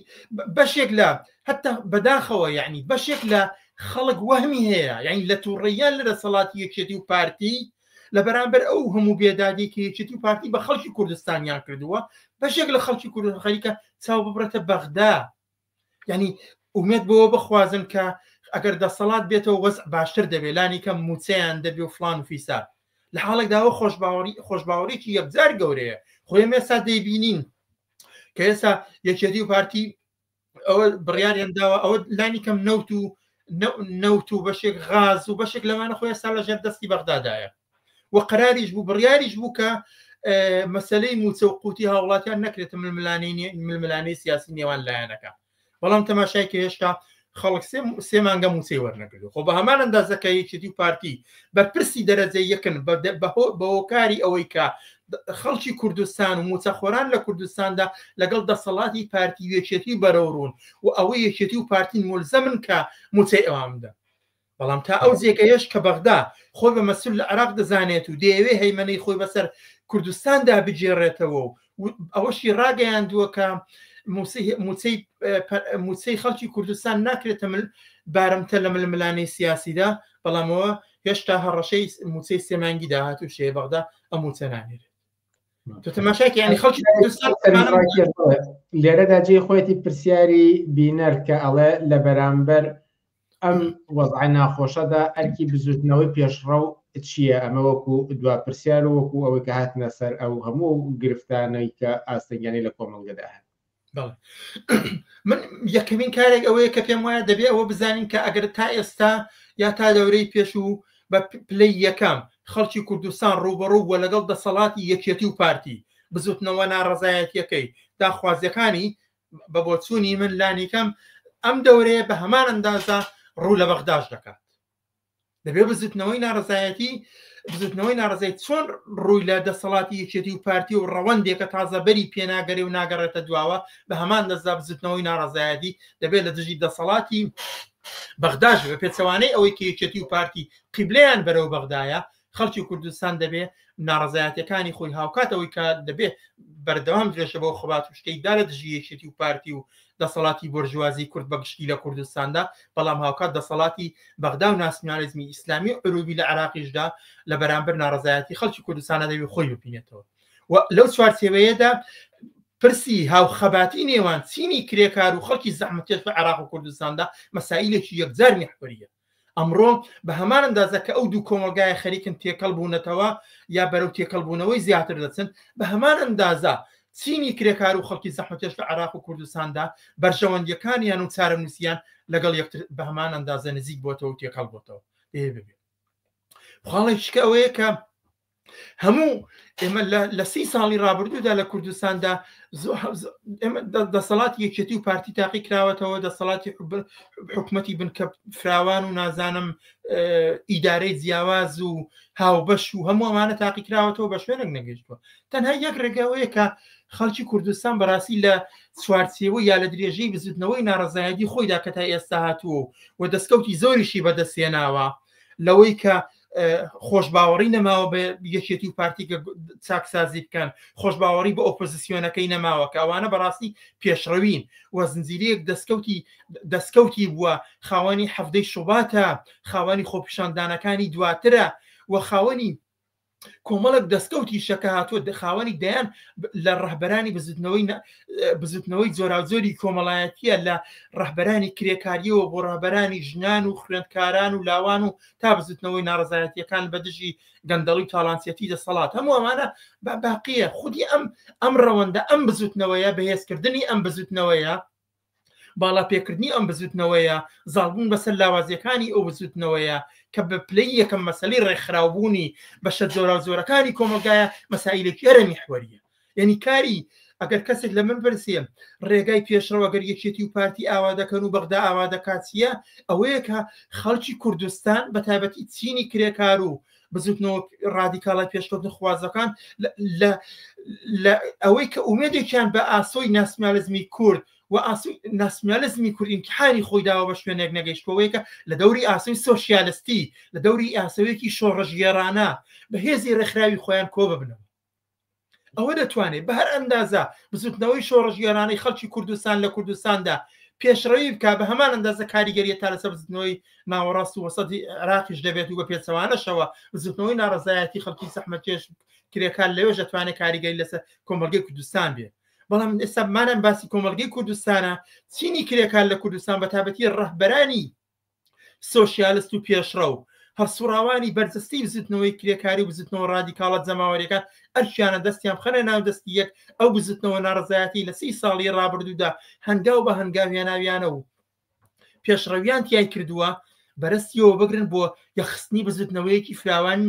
بەشێک لە حتا بەداخەوە یعنی بەشێک لە خەڵک وەهمی هەیە، یعنی لە تووڕێیان لە دەسەڵاتی یەکێتی و پارتی لە بەرامبەر ئەو هەموو بێدادی کە یەکێتی و پارتی بە خەڵکی کوردستانیان کردووە، بەشێک لە خەڵکی کوردستان خەریکە چاو ببرێتە بەغدا، یعنی ئومێد بۆەوە بخوازن کە ئەگەر دەسەڵات بێتەوە وەزع باشتر دەبێت، لانی کەم موچەیان دەبێ و فلان و فیسار. لە حاڵێکداوە خۆشباوەڕێکی یەکجار گەورەیە. خۆی ئێستا دەیبینین کە ئێستا یەکێتی و پارتی ئەوە بڕیاریان داوە ئەوە لانی کەم نەوت و بەشێک غاز و بەشێک لەوانە خۆی ئێستا لە ژێر دەستی بەغدادایە و قەراریش بوو بڕیاریش بوو کە مەسەلەی موچە و قوتی هاوڵاتیان نەکرێتە ململانەی سیاسی نێوان لایەنەکە. بەڵام تەماشای کە هێشتا خەڵک سێ مانگە موچەی وەرنەگرێت. خۆ بە هەمان ئەندازەکە یەکێتی و پارتی بەرپرسی دەرەجەی یەکن بە هۆکاری ئەوەی کە خەڵکی کوردستان و موچەخۆران لە کوردستاندا لەگەڵ دەسەڵاتی پارتی یەکێتی بەرەوڕون و ئەوەی یەکێتی و پارتین ملزەمن کە موچەی ئەوان بدەن. بەڵام تا ئەو جێگەیەش کە بەغدا خۆی بە مەسئول لە عێراق دەزانێت و دەیەوێ هەیمەنەی خۆی بەسەر کوردستاندا بجێڕێتەوە و ئەوەشی ڕاگەیاندووە کە موچەی خەڵکی کوردستان ناکرێتە بارمتە لە ململانەی سیاسیدا، بەڵامەوە هێشتا هەڕەشەی موچەی سێمانگی داهات و شێ بەغدا ئەم موچە نانێرێت تۆ تەماشاکە ینی خەڵکی لێرەدا جێ خۆیەتی پرسیاری بینەر کە ئەڵێ لە بەرامبەر ئەم وەزعای ناخۆشەدا ئەرکی بزوتنەوەی پێشڕە و چییە؟ ئەمە وەکو دوا پرسیار و وەکو ئەوەی کە هاتنە سەر ئەو هەموو گرفتانەی کە ئاستەنگیانی لە کۆمەڵگەدا هەن. من یەکەمین کارێک ئەوەیە کە پێم وایە دەبێت ئەوە بزانین کە ئەگەر تا ئێستا یا تا دەورەی پێش و بە پلەی یەکەم خەڵکی کوردستان ڕوبەڕوو بووە لەگەڵ دەسەڵاتی یەکێتی و پارتی بزوتنەوە ناڕەزایەتیەکەی داخوازیەکانی بە بۆچوونی من لانیکەم ئەم دەورەیە بە هەمان ئەندازە ڕوو لە بەغداش دەکات. دەبێت بزوتنەوەی ناڕەزایی چۆن ڕووی لە دەسەڵاتی یەکێتی و پارتی و ڕەوەندێکە تازە بەری پێناگەری و ناگەڕێتە دواوە بە هەمان دەزدا بزوتنەوەی ناڕەزایەتی دەبێت لە دژی دەسەڵاتی بەغداش بە پێچەوانەی ئەوەی کە یەکێتی و پارتی قیبلەیان بەرەو بەغدایە خەڵکی کوردستان دەبێت ناڕەزایەتەکانی خۆی هاوکاتەوەی کە دەبێت بەردەوام درێژە بۆ خەبات و شتەیدا لە دژی یەکێتی و پارتی و دەسەڵاتی بۆرژوازی کورد بەگشتی لە کوردستاندا بەڵام هاوکات دەسەڵاتی بەغدا و ناسیۆنالیزمی ئیسلامی عروبی لە عراقیشدا لە بەرامبەر ناڕەزایەتی خەڵکی کوردستانە دەوێت خۆی ببینێتەوە و لەو چوارچێوەیەدا پرسی هاوخەباتی نێوان چینی کرێکار و خەڵکی زەحمەتکێش بە عراق و کوردستاندا مەسائلێکی یەکجار میحوەریە. ئەمڕۆ بە هەمان ئەندازە کە ئەو دوو کۆمەلگایە خەریکن تێکەڵ بوونەتەوە یا بەرەو تێکەڵبوونەوەی زیاتر دەچن بە هەمان ئەندازە چینی کرێکار و خەڵکی زەحمەتکێش لە عراق و کوردستاندا بەرژەوەندیەکانیان و چارەنووسیان لەگەڵ یەکتر بە هەمان ئەندازە نزیک بۆتەوە و تێکەڵ بۆتەوە ببێت. بخاڵێکشکە ئەوەیە کە هەموو ئێمە لە 30 ساڵی ڕابردوودا لە کوردستاندا دەسەڵاتی یەکێتی و پارتی تاقی کراوەتەوە دەسەڵاتی حکومەتی بنکە فراوان و نازانم ئیدارەی جیاواز و هاوبەش و هەموو ئەمانە تاقی کراوەتەوە بە شوێنێک نەگەیشتووە. تەنها یەک ڕێگاوەیە کە خەڵکی کوردستان بەڕاستی لە چوارچێوە یا لە درێژەی بزوتنەوەی ناڕەزایەتی خۆیدا کە تا ئێستا هاتووە و دەستکەوتی زۆریشی بەدەستێناوە لەوەی کە خۆشباوەڕی نەماوە بە یەکێتی و پارتی کە چاکسازی بکەن خۆشباوەڕی بە ئۆپۆزیسیۆنەکەی نەماوە کە ئەوانە بەڕاستی پێشڕەوین و زنجیرەیەک دەستکەوتی بووە خاوەنی هەفتەی شوباتە خاوەنی خۆپیشاندانەکانی دواترە و خاوەنی کۆمەڵک دەستکەوتی شەکە هاتووە خاوەنی دەیان لە ڕەهبەرانی بزوتنەوەی جۆراوجۆری کۆمەڵایەتیە لە ڕەهبەرانی کرێکاریەوە بۆ ڕەهبەرانی ژنان و خوێندکاران و لاوان و تا بزوتنەوەی ناڕەزایەتیەکان بە دژی گەندەڵی و تاڵانسیەتی دەسەڵات هەموو ئەمانە باقیە خودی ئەم ڕەوەندە ئەم بزوتنەوەیە بەهێزکردنی ئەم بزوتنەوەیە باڵا پێکردنی ئەم بزوتنەوەیە زاڵبوون بەسەر لاوازیەکانی ئەو بزوتنەوەیە کە بە پلەی یەکەم مەسەلەی ڕێکخراوبوونی بەشە جۆراوجۆرەکانی کۆمەلگایە مەسائلێکی هەرە میحوەریە. یعنی کاری ئەگەر کەسێک لە من پرسێ ڕێگای پێشڕەوە گەر یەکێتی و پارتی ئاوا دەکەن و بەغدا ئاوا دەکاتیە ئەوەیە کە خەڵکی کوردستان بە تایبەتی چینی کرێکار و بزوتنەوە ڕادیکاڵای پێشکەوتن خوازەکان لە ئەوەی کە ئومێدێکیان بە ئاسۆی ناسیۆنالیزمی کورد و ناسیۆنالیزمی کورد ئیمتحانی خۆی داوە بە شوێنێک نەگەیشتەوەیەکە لە دەوری ئاسۆی سۆشیالستی لە دەوری ئاسەوەیەکی شۆڕەژگێرانە بە هێزی ڕێکخراوی خۆیان کۆ ببنەوە. ئەوە دەتوانێت بە هەر ئەندازە بزوتنەوەی شۆڕەژگێرانەی خەڵکی کوردستان لە کوردستاندا پێشڕەوی بکە بە هەمان ئەندازە کاریگەریە تا لەسەر بزوتنەوەی ناوەڕاست و وەسەدی عراقیش دەبێت و بە پێچەوانەشەوە بزوتنەوەی ناڕەزایەتی خەڵکی زەحمەتکێش کرێکار لەوێ دەتوانێت کاریگەری لەسەر کۆمەلگەی کوردستان بێت. بەڵام ئێستا مانم باسی کۆمەلگەی کوردستانە چینی کرێکار لە کوردستان بە تایبەتی ڕەهبەرانی سۆشیالست و پێشڕە و هەرسوڕاوانی بەرجەستی بزوتنەوەی کرێکاری و بزوتنەوە ڕادیکاڵەت جەماوەریەکان ئەرچیانە دەستیان بخەنە ناو دەستی یەک ئەو بزوتنەوە ناڕەزایەتی لە 30 ساڵی ڕابردوودا هەنگاو بە هەنگاویاناویانە و پێشڕەویان تیای کردووە بەرەستیەوە بگرن بۆ یەخستنی بزوتنەوەیەکی فراوان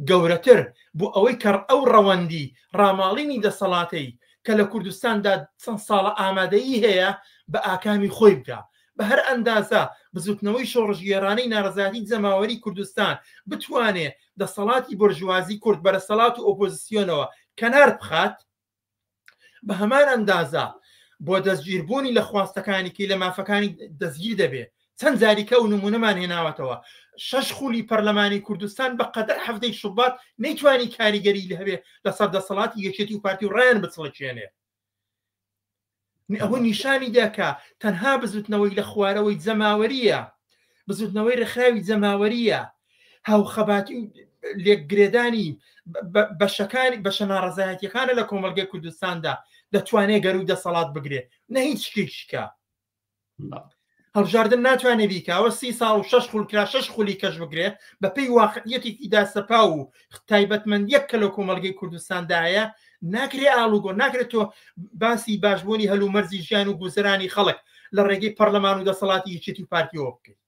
گەورەتر بۆ ئەوەی کە ئەو ڕەوەندی ڕاماڵینی دەسەڵاتەی کە لە کوردستاندا چەند ساڵە ئامادەیی هەیە بە ئاکامی خۆی بکە بە هەر ئەندازە بزوتنەوەی شۆڕژگێرانەی ناڕەزایەتی جەماوەری کوردستان بتوانێت دەسەڵاتی بۆرژوازی کورد بەرەسەڵات و ئۆپۆزیسیۆنەوە کەنار بخات بە هەمان ئەندازە بۆ دەستگیربوونی لە خواستەکانێکی لە مافەکانی دەستگیر دەبێت. چەند جاریکە و نمونەمان هێناوەتەوە 6 خولی پەرلەمانی کوردستان بە قەدەر هەفتەی شوبات نەیتوانی کاریگەری لە هەبێ لەسەر دەسەڵاتی یەکێتی و پارتی و ڕایان بچڵەکێنێ. ئەوە نیشانی داکە تەنها بزوتنەوەی لە خوارەوەی جەماوەریە بزوتنەوەی ڕێکخراوی جەماوەریە هاوخەباتی لێکگرێدانی بەشەکانی بەشە ناڕزایەتیەکانە لە کۆمەلگەی کوردستاندا دەتوانێت گەروی دەسەڵات بگرێ نە هیچ شتێکیکە هەڵبژاردن ناتوانێت بیکەوە 30 ساڵ و 6 خولکرا 6 خولی کەش بگرێ بە پێی واقعیەتێکی داسەپا و تایبەتمەندیەک کە لە کۆمەلگەی کوردستاندایە ناکرێ ئاڵوگۆ ناکرێت تۆ باسی باشبوونی هەلو مەرزی ژیان و گوزرانی خەڵک لە ڕێگەی پەرلەمان و دەسەڵاتی یەکێتی و پارتیەوە بکەیت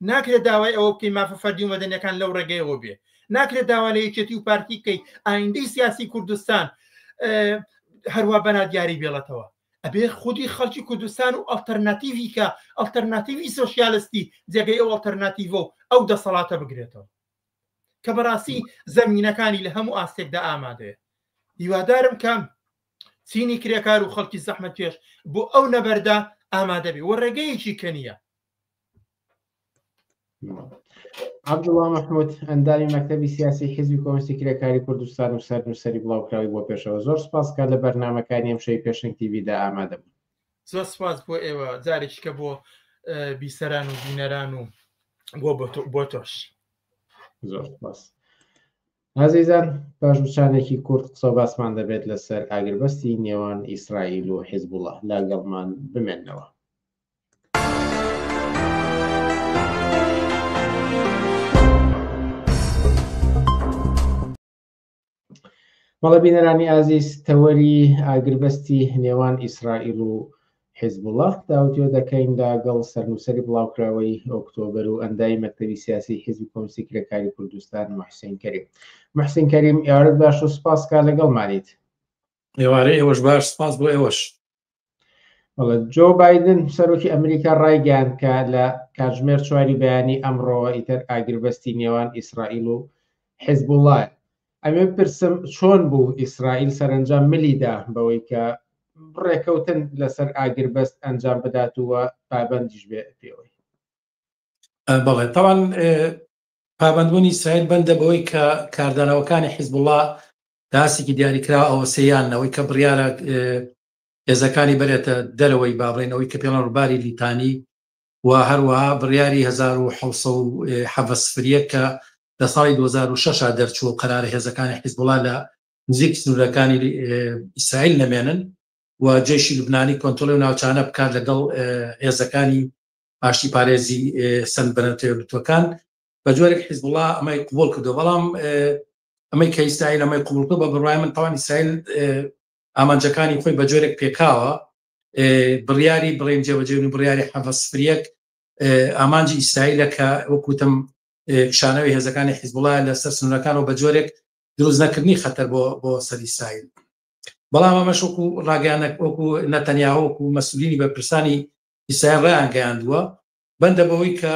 ناکرێت داوای ئەوە بکەی مافە فەردی و مەدەنیەکان لەو ڕێگەیەوە بێ ناکرێت داوا لە یەکێتی و پارتی بکەی ئایندەی سیاسی کوردستان هەروە بەنادیاری بێڵێتەوە ئەبێ خودی خەڵکی کوردستان و ئەڵتەرناتیڤی کە ئەڵتەرناتیڤی سۆشیالستی جێگەی ئەو ئەڵتەرناتیڤە و ئەو دەسەڵاتە بگرێتەوە کە بەڕاستی زەمینەکانی لە هەموو ئاستێکدا ئامادەیە هیوادارم کە چینی کرێکار و خەڵکی زەحمەتکێش بۆ ئەو نەبەردا ئامادە بێ وە ڕێگەیەکی کەنیە عەبدوڵڵا مەحموود ئەندامی مەکتەبی سیاسی حیزبی کۆمونیستی کرێکاری کوردستان و سەرنووسەری بڵاوکراوی بۆ پێشەوە زۆر سپاس کە لە بەرنامەکانی ئەم شەوی پێشنگ تیڤیدا ئامادە بوون زۆر سپاس بۆ ئێوە جارێکیکە بۆ بیسەران و بینەران و بۆ تۆش زۆر سپاس عەزیزان باشوچانێکی کورت قسە باسمان دەبێت لەسەر ئاگربەستی نێوان ئیسرائیل و حیزبوڵڵا لاگەڵمان بمێننەوە مەڵە بینەرانی ئازیز تەوەری ئاگربەستی نێوان ئیسرائیل و حیزبوڵڵا داوتیۆ دەکەین لەگەڵ سەرنووسەری بڵاوکراوەی ئۆکتۆبەر و ئەندای مەکتەبی سیاسی حیزبی کۆمونیستی کرێکاری کوردستان موحسین کەریم موحسین کەریم ئێوارەت باش و سپاس کا لەگەڵمانیت ئێوارە ئێوەش باش سپاس بۆ ئێوەش وڵە جۆ بایدن سەرۆکی ئەمریکا ڕایگەیاند کە لە کاتژمێر 4 بەیانی ئەمڕۆوە ئیتر ئاگربەستی نێوان ئیسرائیل و حیزبوڵڵا ئەمێ پرسم چۆن بوو ئیسرائیل سەرنجام ملیدا بەوەی کە ڕێکەوتن لەسەر ئاگربەست ئەنجام بداتووە پابەندیش بێ پێوەی بەڵێ تاوان پابندبوونی ئیسرائیل بەندە بەوەی کە کاردانەوەکانی حیزبوڵڵا داسێکی دیاریکرا ئەوە سەیانەوەی کە بڕیارە هێزەکانی بەرێتە دەرەوەی بابڕێنەوەی کە پێڵەن ڕووباری لیتانی و هەروەها بڕیاری 1970 کە لە ساڵی 2006 دەرچووە قەرارە هێزەکانی حیزبوڵڵا لە نزیک سنوورەکانی ئیسرائیل نەمێنن و جێشی لوبنانی کۆنتڕۆڵی و ناوچانە بکات لەگەڵ هێزەکانی ئاشتی پارێزی سند بەرەنتەوەکان بە جۆرێک حیزبوڵڵا ئەمەی قبول کردو بەڵام ئەمەی کە ئیسرائیل ئەمەی قبول کرد بە بڕای من تاوان ئیسرائیل ئامانجەکانی خۆی بە جۆرێک پێکاوە بڕیاری بڵێن جێبەجێبوونی بڕیاری 1970 ئامانجی ئیسرائیلە کە وەکوتم شانەوەی هێزەکانی حیزبوڵڵا لەسەر سنوورەکانەوە بە جۆرێک دروست نەکردنی خەتەر بۆ سەر ئیسرائیل بەڵام ئەمەش وەکو ڕاگەیانە وەکو نەتەنیاهو وەکو مەسئولینی بەرپرسانی ئیسرائیل ڕێیان گەیاندووە بەندە بەوەی کە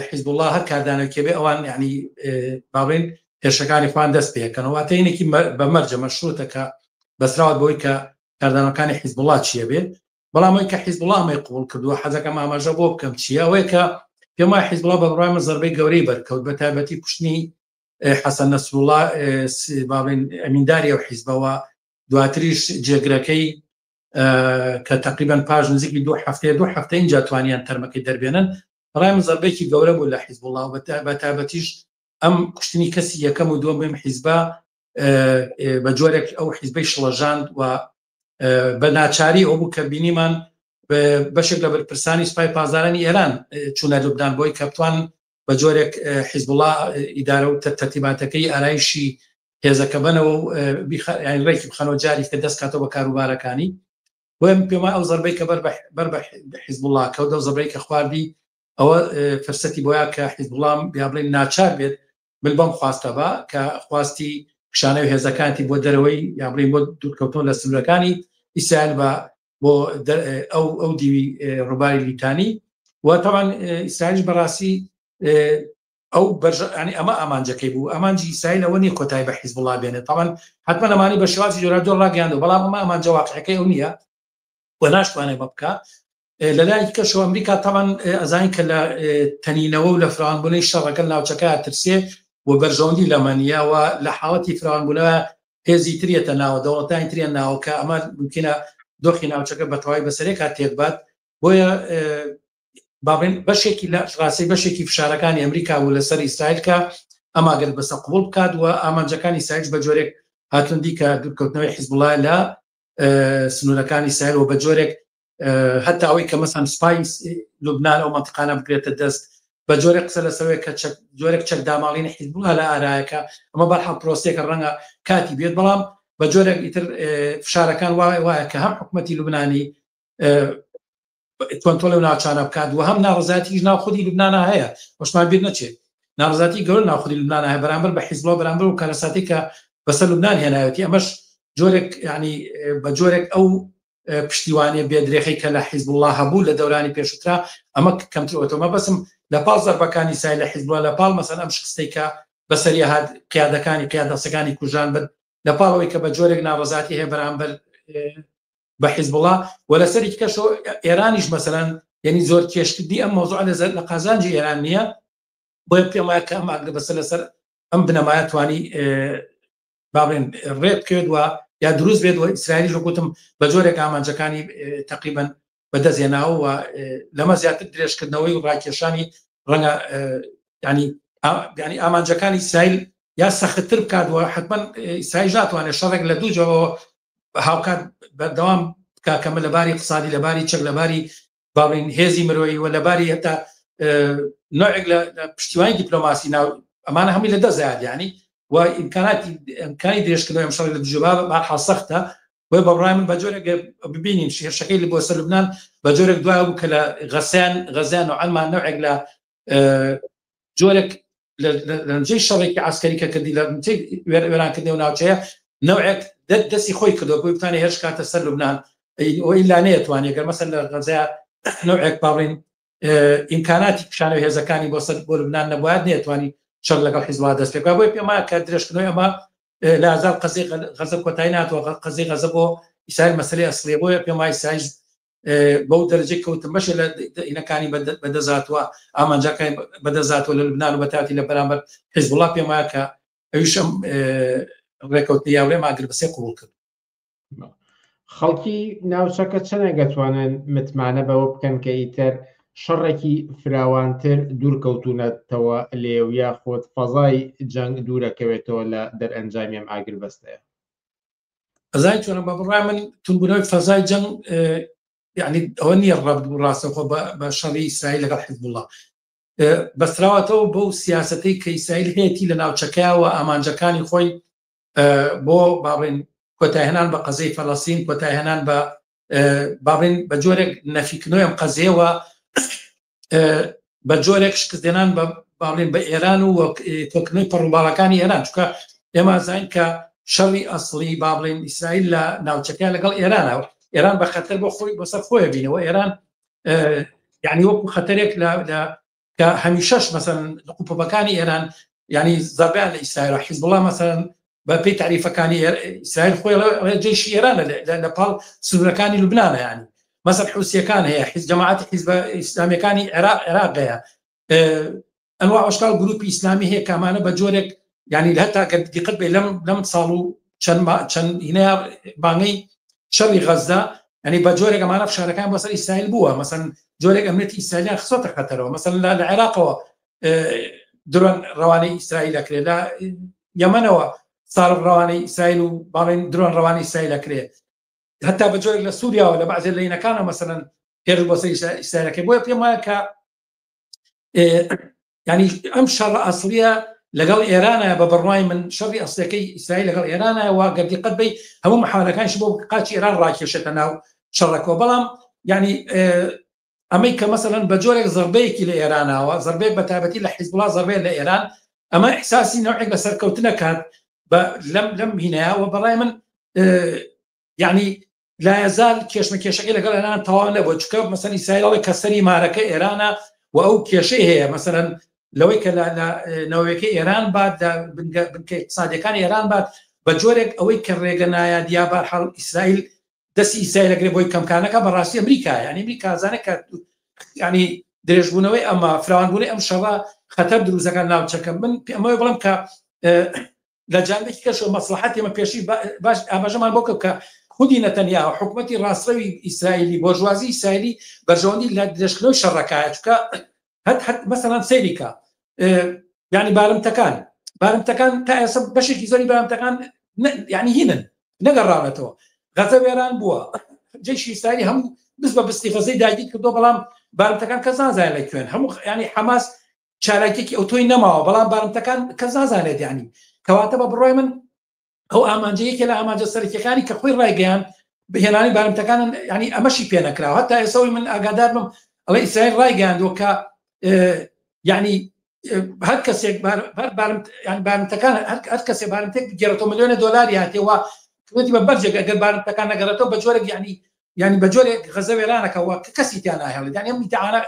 حیزبوڵڵا هەر کاردانێکی بێ ئەوان یعنی باڵێن هێرشەکانی خۆیان دەست پێکەنەوە واتەیەکی بەمەرجە مەشروتە کە بەسراوە بەوەی کە کاردانەکانی حیزبوڵڵا چیە بێت بەڵام ئەوەی کە حیزبوڵڵا ئەمەی قبول کردووە حەزەکەم ئاماژە بۆ بکەم چیە ئەوەیە کە پێم وایە حیزبوڵڵا بە بڕای من زەربەی گەورەی بەرکەوت بە تایبەتی کوشتنی حەسەن نەسروڵڵا باڵێن ئەمینداری ئەو حیزبەوە دواتریش جێگرەکەی کە تقریبان پاش نزیکی 2 هەفتە اینجا توانیان تەرمەکەی دەربێنن ڕای من زەربەیەکی گەورە بوو لە حیزبوڵڵا بە تایبەتیش ئەم کوشتنی کەسی یەکەم و دووەم حیزبە بە جۆرێک ئەو حیزبەی شڵەژاند و بە ناچاری ئەو بوو کە بینیمان بەشێک لە بەرپرسانی سوپای پازارانی ئێران چوونە لوبنان بۆی کە بتوان بە جۆرێک حیزبوڵڵا ئیدارە و تەرتیباتەکەی ئارایشی هێزەکە بنەوە و ڕێکی بخەنەوە جاری کە دەست کاتەوە بە کاروبارەکانی وەم پێم ئەو زەربەی کە بەر بە حیزبوڵڵا کەوتە و زەربەی کە خواردی ئەوە فرسەتی بۆیە کە حیزبوڵڵا یا بڵێن ناچار بێت بەم خواستە بە کە خواستی کشانەوەی هێزەکانی بۆ دەرەوەی یا بڵێن بۆ دوورکەوتن لە سنوورەکانی ئیسرائیل بۆ ئەو دیوی ڕووباری لیتانی و تاوان ئیسرائیلش بەڕاستی ئەو بەرژانی ئەمە ئامانجەکەی بوو ئامانجی ئیسرائیل ئەوە نیە کۆتایی بە حیزبوڵڵا بێنێت تاوان حتمما ئەمانی بە شێوازی جۆرە جۆر ڕاگەیاندوە بەڵام ئەمە ئامانجە واقعەکەی ئەو نییە و ناشتوانێت بە بکە لەلایەکی کەشەوە ئەمریکا تاوان ئەزانین کە لە تەنینەوە و لە فراوانبوونەی شەڕەکە ناوچەکە ترسێ و بەرژەوەندی لە مەنیەوە لە حاڵەتی فراوانبوونەوە هێزی تریەتە ناوە دەوڵەتانی تریان ناوەکە ئەمە ممکنە دۆخی ناوچەکە بە تەواوی بەسەرێکا تێکبات بۆیە باڵێن بەشێکی لە ڕاستی بەشێکی فشارەکانی ئەمریکا و لەسەر ئیسرائیل کە ئەماگەر بەسە قوبڵ بکات و ئامانجەکانی ئیسرائیل بە جۆرێک هاتوندی کە دوورکەوتنەوەی حیزبوڵا لە سنوورەکانی ئیسرائیل و بە جۆرێک هەتا ئەوەی کە مەسەن سوپای لوبنان ئەو مەنتیقانە بکرێتە دەست بە جۆرێک قسە لەسەوەی کە جۆرێک چەکداماڵینی حیزبوڵا لە ئارایەکە ئەمە بەرحەڵ پرۆسەیەکە ڕەنگە کاتی بێت بەڵام بە جۆرێک ئیتر فشارەکان وایە کە هەم حکومەتی لوبنانی کۆنتۆڵی و ناوچانە بکات و هەم ناڕزاتیش ناو خودی لوبنانە هەیە وەشمان بیر نەچێت ناڕزاتی گەورە ناو خودی لوبنانە هەیە بەرامبەر بە حیزبوڵا بەرامبەر و کارەساتی کە بەسەر لوبنان هێناوێتی ئەمەش جۆرێک ینی بە جۆرێک ئەو پشتیوانێ بێدرێخی کە لە حیزبوڵا هەبوو لە دەورانی پێشووترا ئەمە کەمترەوەتەوە بەسم لە پاڵ زەربەکانی ئیسرائیل لە حیزبوڵا لە پاڵ مەسەن ئەم شکستەی کە بەسەری هات قیادەکانی قیادەسەکانی کوژان بن لە پاڵەوەی کە بە جۆرێک ناڕزاتی هەیە بەرامبەر بە حیزبوڵا و لەسەری کەشەوە ئێرانیش مەسەلەن یعنی زۆر کێشکردی ئەم مۆزوع لە قازانجی ئێران نییە بۆیە پێم وایە کە ئەم ئاگرە بەسەر لەسەر ئەم بنەمایە توانی بابڵێن ڕێت کرد و یا دروست بێت و ئیسرائیلیش وەکوتم بە جۆرێک ئامانجەکانی تقریبەن بەدەستێناوە و لەمە زیاتر درێژکردنەوەی و ڕاکێشانی ڕەنگە ینی ئامانجەکانی ئیسرائیل یا سەختتر بکات و حتمما ئیسرائیل ناتوانێت شەڕێک لە دوو جۆرەوە هاوکات بەردەوام کاکەمە لەباری اقتصادی لەباری چەک لەباری باڵین هێزی مرۆیی و لەباری هەتا نوعێک لە پشتیوانی دیپلۆماسی ناو ئەمانە هەمووی لە دەست ینی و ئیمکانی درێژکردنەوەی ئەم شەڕێک لە دوژێبا بەرحەڵ سەختە بۆی بەڕای من بە جۆرێک ببینین شێرشەکەی لە بۆ سەر لوبنان بە جۆرێک دوای بوو کە لە غەزیان و ئەلمان نوعێک لە جۆرێک لەنجەی شەڕێکی عسکەریکە کردی لە وێرانکردنی و ناوچەیە نوعێک دەستی خۆی کردەوە بۆی بتوانێت هێرش کاتە سەر لوبنان ئیلا نەیەتوانێت گەر مەسەن لە غەزەیە نوعێک باڵین ئیمکاناتی پیشانەوە هێزەکانی بۆ سەر بۆ لوبنان نەبووات نێتوانی شەڕ لەگەڵ حیزبوڵا دەست پێ بۆی پێما کە درێژکردنەوەی ئەمە لە ئازار قەزەی غەزە کۆتایی ناتوە قەزەی غەزە بۆ ئیسرائیل مەسەلەی ئەسڵیە بۆیە پێما ئیسرائیل بەو دەرەجەی کەوتن بەشە لە ئینەکانی بەدەزاتوە ئامانجەکانی بەدەزاتوە لە لوبنان و بەتاتی لە بەرامبەر حیزبوڵا پێم وایە کە ئەویش ئەم ڕێکەوتنی یاوێ ماگر بەسێ قبوڵ کرد خەڵکی ناوچەکە چەنە دەتوانن متمانە بەوە بکەن کە ئیتر شەڕێکی فراوانتر دوورکەوتونەتەوە لێو یا خۆت فەزای جەنگ دوورەکەوێتەوە لە دەرئەنجامی ئەم ئاگربەستەیە ئەزای چۆنە بە بڕای من تونبوونەوەی فەزای جەنگ یعنی ئەوە نییە ڕەبد بوو ڕاستەخۆ بە شەڕی ئیسرائیل لەگەڵ حیزبوڵا بەستراوەتەوە بۆ سیاسەتەی کە ئیسرائیل هەیەی لە ناوچەکەیەوە ئامانجەکانی خۆی بۆ باڵێن کۆتایهێنان بە قەزەی فەڵەستین کۆتایهێنان بە باڵێن بە جۆرێک نەفیکردنەوەی ئەم قەزەیەوە بە جۆرێک شکستێنان بە باڵێن بە ئێران و تۆکردنەوەی پەڕووباڵەکانی ئێران چونکە ئێمە زانین کە شەڕی ئەسڵی با بڵێن ئیسرائیل لە ناوچەکە لەگەڵ ئێرانەوە ئێران بە خەتەر بۆ خۆی بۆ سەر خۆی بینەوە ئێران یعنی وەکو خەتەرێک کە هەمیشەش مەسەن حکومەکانی ئێران ینی زەربیان لە ئیسرائیل حیزبوڵا مەسەن بە پێی تعریفەکانی ئیسرائیل خۆی جێشی ئێرانە لە پاڵ سنوورەکانی لوبنانە ینی مەسەر حوسیەکان هەیە جەماعەتی حیزب ئیسلامیەکانی عێراق هەیە ئەنواع ئەشکال گروپی ئیسلامی هەیە کامانە بە جۆرێک ینی هەتا دیقەت بێ لەم ساڵ و چەند هینەیە بانگەی شەڕی غەزە ینی بە جۆرێک ئەمانە فشارەکان بۆ سەر ئیسرائیل بووە مەسەن جۆرێک ئەمنێتی ئیسرائیلیان خسۆتە خەتەرەوە مەسەن لە عێراقەوە درۆن ڕەوانەی ئیسرائیل ئەکرێت لە یەمەنەوە ساڵ ڕەوانەی ئیسرائیل و باڵێن درۆن ڕەوانەی ئیسرائیل ئەکرێت هەتا بە جۆرێک لە سووریاوە لە بەعزێ لەینەکانە مەسەلەن هێرش بۆ سەر ئیسرائیلەکەی بۆیە پێم وایە کە ینی ئەم شەڕ ئەسڵیە لەگەڵ ئێرانە بە بڕوای من شەڕی ئەسڵەکەی ئیسرائیل لەگەڵ ئێرانە وا گەردیقەت بی هەموو محاولەکانش بۆ قاچی ئێران ڕاکێشێتە ناو شەڕەکەوە بەڵام ینی ئەمەی کە مەسەلەن بە جۆرێک زەربەیەکی لە ئێرانەوە زەربەیەک بە تایبەتی لە حیزبوڵا زەربەیە لە ئێران ئەمە ئیحساسی نوعێک لە سەرکەوتنە کات لەم هینەیەوە بەڕای من یعنی لا یزال کێشمەکێشەکەی لەگەڵ ئێران تەواو نەبووە چونکە مەسەن ئیسرائیڵی کە سەری مارەکە ئێرانە و ئەو کێشەی هەیە مەسەلەن لەوەی کە لە نەوەیەکەی ئێران بات بنکە اقتصادیەکانی ئێران بات بە جۆرێک ئەوەی کە ڕێگە نایە دیابار هەڵ ئیسرائیل دەستی ئیسرائیل ئەگرێ بۆی کەمکانەکە بەڕاستی ئەمریکا یعنی ئەمریکا زانێت کە ینی درێژبوونەوەی ئەمە فراوانبوونی ئەم شەڕە خەتەر دروستەکان ناوچەکە من ئەمەوەی بڵم کە لە جانبێکی کەشەوە مەسلحەتی ئێمە پێشی باش ئاماژەمان بۆ کە خودی نەتەنیاهو حکومەتی ڕاستەوی ئیسرائیلی بۆژوازی ئیسرائیلی بەرژەوەندی لە درێژکردنەوەی شەڕەکایە چونکە هەت مەسەڵەن سەیریکە یعنی بارمتەکان بارمتەکان تا ئێستا بەشێکی زۆری بارمتەکان یعنی هینن نەگەڕاونەتەوە غەزە وێران بووە جێشی ئیسرائیل هەموو بست بە بستی غەزەی داگیر کردو بەڵام بارمتەکان کەس نازانێت لەکوێن هەموو ینی حەماس چالاکێکی ئەوتۆی نەماوە بەڵام بارمتەکان کەس نازانێت یعنی کەواتە بە بڕۆی من ئەو ئامانجەیەکێ لە ئامانجە سەرەکیەکانی کە خۆی ڕایگەیان بهێنانی بارمتەکانن ینی ئەمەشی پێ نەکراوە هەتا ئێسەوەی من ئاگادار بم ئەڵێ ئیسرائیل ڕایگەیاندووە کە یعنی هەر کەسێک بارمتەکان هەر کەسێ بارمتێک بگێڕێتەوە ملیۆنە دۆلاری هاتێەوە کردی بە بەرجێک ئەگەر بارمتەکان نەگەڕێتەوە بە جۆرێک ینی بە جۆرێک غەزە وێرانەکەەوە کە کەسی تیان ناهێڵێت ینی ئەم میتعانە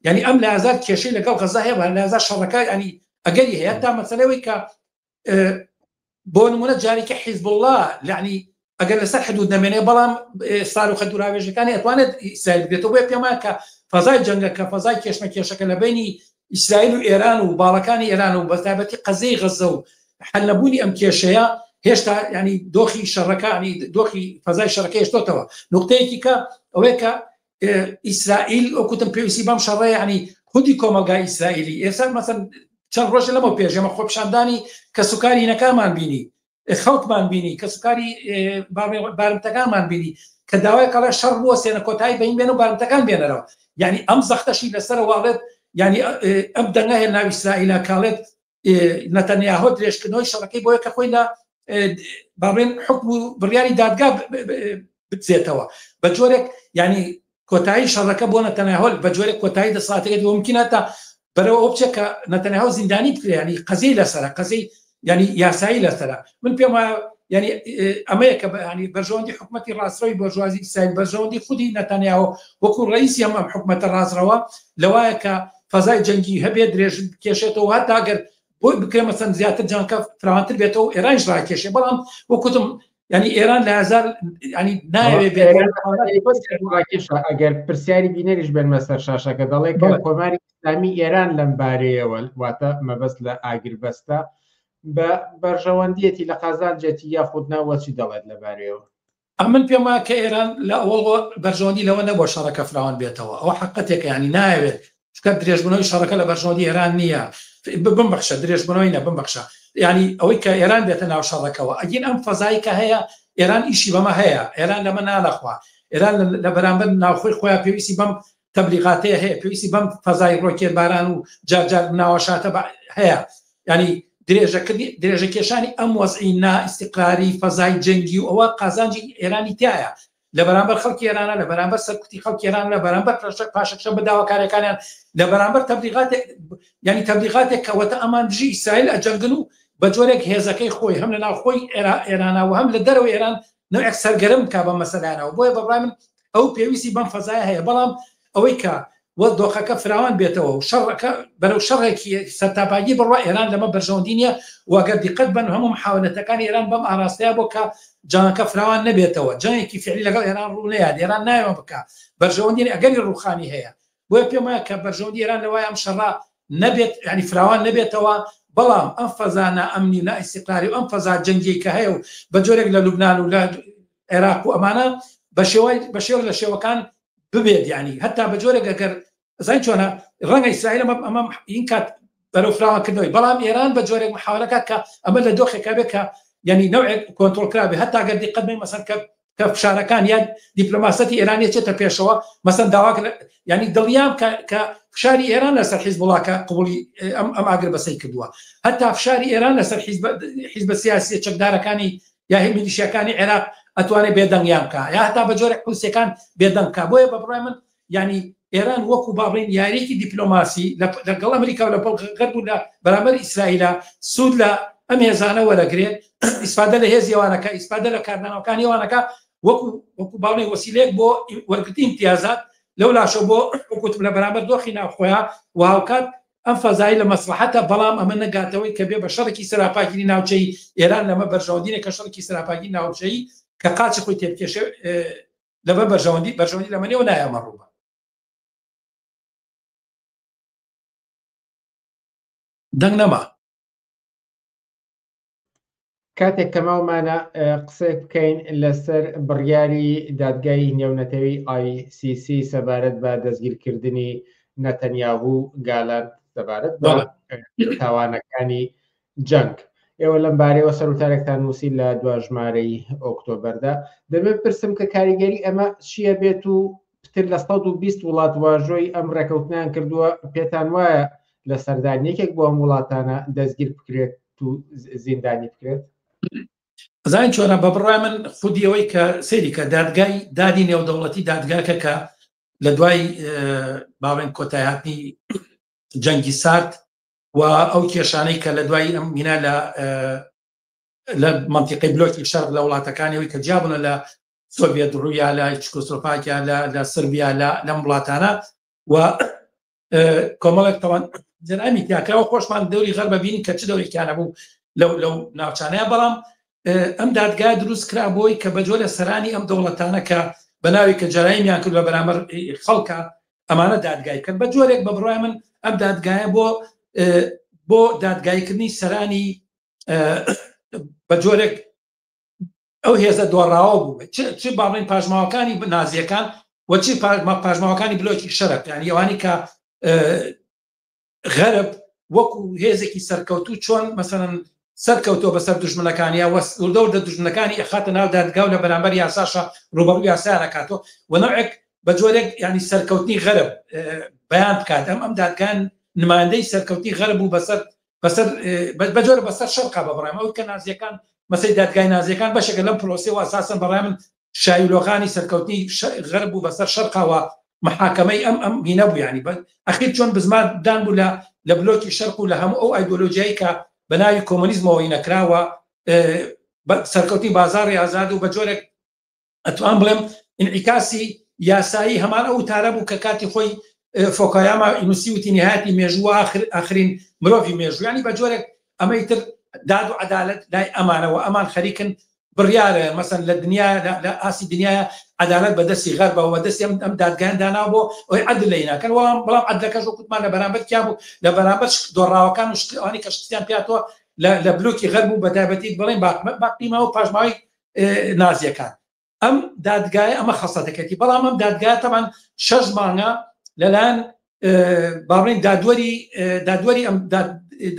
ینی ئەم لە هزار کێشەی لەگەڵ غەزە هەیە لە هزار شەڕەکە ینی ئەگەری هەیە تا مەسەلەوەی کە بۆ نمونە جارێکی حیزب الله یعنی ئەگەر لەسەر حدود نەمێنێ بەڵام ساروخە دووراوێژەکانی ئەتوانێت ئیسرائیل بێتەوە بۆیە پێم وایە کە فەزای جەنگەکە فەزای کێشمەکێشەکە لە بینی ئیسرائیل و ئێران و باڵەکانی ئێران و بەتایبەتی قەزەی غەزە و حەلنەبوونی ئەم کێشەیە هێشتا ینی دۆخی شەڕەکانی دۆخی فەزای شەڕەکە هێشتۆتەوە نقطەیەکی کە ئەوەیە کە ئیسرائیل ئەوکوتم پێویستی بەم شەڕێ ینی خودی کۆمەلگای ئیسرائیلی ئێستا مەسەن چەند ڕۆژە لەمە پێشێمە خۆپشاندانی کە سوکاری نەکامان بینی خەڵکمان بینی کە سوکاری بارمتەکانمان بینی کە داوای کەڵێ شەڕ بووە سێنە کۆتایی بەین بێن و بارمتەکان بێنەرەوە یعنی ئەم زەختەشی لەسەر واڵێت ینی ئەم دەنگە هێ ناوی ئیسرائیلە کاڵێت نەتەنیاهۆ درێژکردنەوەی شەڕەکەی بۆیە کە خۆی لە باڵێن حکم و بڕیاری دادگا بچێتەوە بە جۆرێک ینی کۆتایی شەڕەکە بۆ نەتەنیاهۆ بە جۆرێک کۆتایی دەسەڵاتەکەی ممکنە تا بەرەوە ئەو بچێت کە نەتەنیاهۆ زیندانی بکرێ ینی قەزەی لەسەرە قەزەی ینی یاسایی لەسەرە من پێم وایە ینی ئەمەیە کە ینی بەرژەوەندی حکومەتی ڕاستڕەوی بۆژوازی ئیسرائیل بەرژەوەندی خودی نەتەنیاهۆ وەکو ڕئیسی ئەم حکومەتە ڕازڕەوە لەوایە کە فەزای جەنگی هەبێت درێژ کێشێتەوە هەتا ئەگەر بۆی بکرێ مەسەن زیاتر جانکە فراوانتر بێتەوە ئێرانیش ڕاکێشێ بەڵام وەکوتم ینی ئێران لە هزار ینی ناوێ ئەگەر پرسیاری بینەریش بێنمە سەر شاشەکە دەڵێ کە کۆماری ئیسلامی ئێران لەم بارەیەوە واتە مەبەست لە ئاگربەستە بە بەرژەوەندیەتی لە قازان جێتی یاخود ناوەچی دەڵێت لەبارەیەوە من پێم وایە کە ئێران لە ئەوڵ بەرژەوەندی لەوە نەبووە شەڕەکە فراوان بێتەوە ئەوە حقیقەتێکە ینی ناوێت چکە درێژبوونەوەی شەڕەکە لە بەرژەوەندی ئێران نییە بمبەخشە درێژبوونەوەی نە بمبەخشە ینی ئەوەی کە ئێران بێتە ناو شەڕەکەەوە ئەگین ئەم فەزایی کە هەیە ئێران ئیشی بەمە هەیە ئێران لەمە نالەخوا ئێران لە بەرامبەر ناوخۆی خۆیان پێویستی بەم تەبلیغاتەیە هەیە پێویستی بەم فەزای ڕۆکێت باران و جارجار ناوەشاتە هەیە ینی درێژەکێشانی ئەم وەزعی نائیستیقراری فەزای جەنگی و ئەوە قازانجی ئێرانی تایە لە بەرامبەر خەڵکی ئێرانە لە بەرامبەر سەرکوتی خەڵکی ئێران لە بەرامبەر پاشەکشە بە داواکاریەکانیان لە بەرامبەر تەبلیغاتێک ینی تەبلیغاتێک کەوەتە ئەمان دژی ئیسرائیل ئەجەنگن و بە جۆرێک هێزەکەی خۆی هەم لە ناوخۆی ئێرانەوە هەم لە دەرەوە ئێران نوێک سەرگەرم کا بە مەسەلانەوە بۆیە بەڕای من ئەو پێویستی بەم فەزای هەیە بەڵام ئەوەی کە وە دۆخەکە فراوان بێتەوە و شەڕەکە بەرەو شەڕێکی سەرتاپاگی بڕوا ئێران لەمە بەرژەوەندی نیە وەگەر دیقەت بن هەموو محاولەتەکانی ئێران بەم ئاراستەیە بۆ کە جانەکە فراوان نەبێتەوە جەنگێکی فعلی لەگەڵ ئێران ڕوو نەیە ئێران نایەوە بکە بەرژەوەندی ئەگەری ڕوخانی هەیە بۆیە پێم وایە کە بەرژەوەندی ئێران لەوای ئەم شەڕا نەبێت ینی فراوان نەبێتەوە بەڵام ئەم فەزانە ئەمنی نائیستیقراری و ئەم فەزا جەنگی کە هەیە و بە جۆرێک لە لوبنان و لە عێراق و ئەمانە بە شێوە لە شێوەکان ببێت ینی هەتا بە جۆرێک ئەگەر زای چۆنە ڕەنگە ئیسرائیل ئەمە این کات بەرەو فراوانکردنەوەی بەڵام ئێران بە جۆرێک محاولەکە کە ئەمە لە دۆخێکا بێت کە ینی نەوعێک کۆنتڕۆلکرابێ هەتا گەر دیقەت بین مەسەن کە فشارەکان یان دیپلۆماسەتی ئێرانی چێتە پێشەوە مەسەن داواک ینی دڵیام کە فشاری ئێران لەسەر حیزب وڵاکە قبولی ئەم ئاگر بەسەی کردووە هەتا فشاری ئێران لەسەر حیزب سیاسی چەکدارەکانی یا میلیشیەکانی عێراق ئەتوانێت بێدەنگیان بکە یا هەتا بە جۆرێک حوسەکان بێدەنگ بکە بۆیە بە بڕای من ینی ئێران وەکو باڵین یاریکی دیپلۆماسی لەگەڵ ئەمریکا و لە غەرب و لە بەرامبەر ئیسرائیلە سوود لە ئەم هێزانە وەرەگرێت ئیسپادە لە هێزیەوانەکە ئیسپادە لە کارنامەکانی ئەوانەکە وەکو باڵێ وەسیلەیەک بۆ وەرگرتی امتیازات لەو لاشە بۆ وەکوتم لە بەرامبەر دۆخی ناوخۆیان و هاوکات ئەم فەزایی لە مەسلحەتە بەڵام ئەمە نەگاتەوەی کە بێ بە شەڕێکی سەراپاگیری ناوچەی ئێران لەمە بەرژەوەندینە کە شەڕێکی سەراپاگیری ناوچەی کە قاچی خۆی تێبکێشێ لەبەر بەرژەوەندی لەمەنێەوە نایەمە ڕووبە دەنگ نەما کاتێک کە ماومانە قسەی بکەین لەسەر بڕیاری دادگای نێونەتەوەی ICC سەبارەت بە دەستگیرکردنی نەتەنیاهو گالاند سەبارەت بە تاوانەکانی جەنگ ئێوە لەم بارەیەوە سەرۆتارێکتان نووسی لە 2 ژمارەی ئۆکتۆبەردا دەبێت پرسم کە کاریگەری ئەمە چییە بێت و پتر لە 120 وڵات واژۆی ئەم ڕێکەوتنیان کردووە پێتان وایە لە سەردانیەکێک بۆ ئەم وڵاتانە دەستگیر بکرێت و زیندانی بکرێت؟ زانین چۆنە بە بڕای من خودیەوەی کە سەیری کە دادگای دادی نێودەوڵەتی دادگاکە کە لە دوای باڵێن کۆتایهاتنی جەنگی سارد و ئەو کێشانەی کە لە دوای ئەم مینا لە منتیقەی بلۆکی شەرق لە وڵاتەکانیەوەی کە جیابوونە لە سۆڤێت ڕوویا لە چکۆسلۆڤاکیا لە سربیا لەم وڵاتانە و کۆمەڵێک تەوان جەنامی تیاکراوە خۆشمان دەوری غەرب ببینین کە چ دەورێکیانە بوو لەو ناوچانەیە بەڵام ئەم دادگای دروست کرا بۆی کە بەجۆ لە سەرانی ئەم دەوڵەتانە کە بەناوی کە جەرایمیان کرد بە بەرامبەر خەڵکە ئەمانە دادگای کرد بە جۆرێک بە بڕای من ئەم دادگایە بۆ دادگایکردنی سەرانی بە جۆرێک ئەو هێزە دۆڕاوە بوو چ باڵێن پاژماوەکانی نازیەکان و چی پاژماوەکانی بلۆکی شەرق یانی ئەوانی کە غەرب وەکو هێزێکی سەرکەوتوو چۆن مەسەڵەن سەرکەوتۆ بەسەر دوژمنەکانی وەردە دوژمنەکانی ئەخاتە ناو دادگا و لە بەرامبەر یاساشە ڕوبەڕووی یاسایان ئەکاتەوە و نەوعێک بە جۆرێک ینی سەرکەوتنی غەرب بەیان بکات ئەم دادگان نمایندەی سەرکەوتی غەرب بوو بە جۆرە بەسەر شەرقا بە بڕای ئەوەی کە نازیەکان مەسەی دادگای نازیەکان بەشێکە لەم پرۆسێ و ئاساسن بەڕای من شایلۆخانی سەرکەوتنی غەرب بوو بەسەر شەرقاوە محاکەمەی ئەم هینە بوو ینی ئەخیر چۆن بزمان دان بوو لە بلۆکی شەرق و لە هەموو ئەو ئایدۆلۆژیایی کە بەناوی کۆمۆنیزمەوەی نەکراوە سەرکەوتنی بازاڕی ئازاد و بە جۆرێک ئەتوان بڵێم ئینعیکاسی یاسایی هەمان ئەو تارە بوو کە کاتی خۆی فۆکایاما ئینوسی وتی نهایەتی مێژووە ئاخرین مرۆڤی مێژوو بە جۆرێک ئەمەی تر داد و عەدالەت لای ئەمانەوە ئەمان خەریکن بڕیارە مەسەن لە دنیا لە ئاسی دنیاە عەدالەت بەدەستی غەربەوە بەدەستی ئەم دادگایان داناوە بۆ ئەوەی عەدل لێ ناکەن بەڵام عەدلەکەش وەکوتمان لە بەرامبەر کیا بوو لە بەرامبەر دۆڕاوەکان و شتانی کە شتیان پێاتەوە لە بلۆکی غەرب و بەتایبەتی بڵێن باقیماوە و پاژماوەی نازیەکان ئەم دادگایە ئەمە خەسەتەکەتی بەڵام ئەم دادگایە تەمان 6 مانگە لەلایەن باڵێن دادوەری ئەم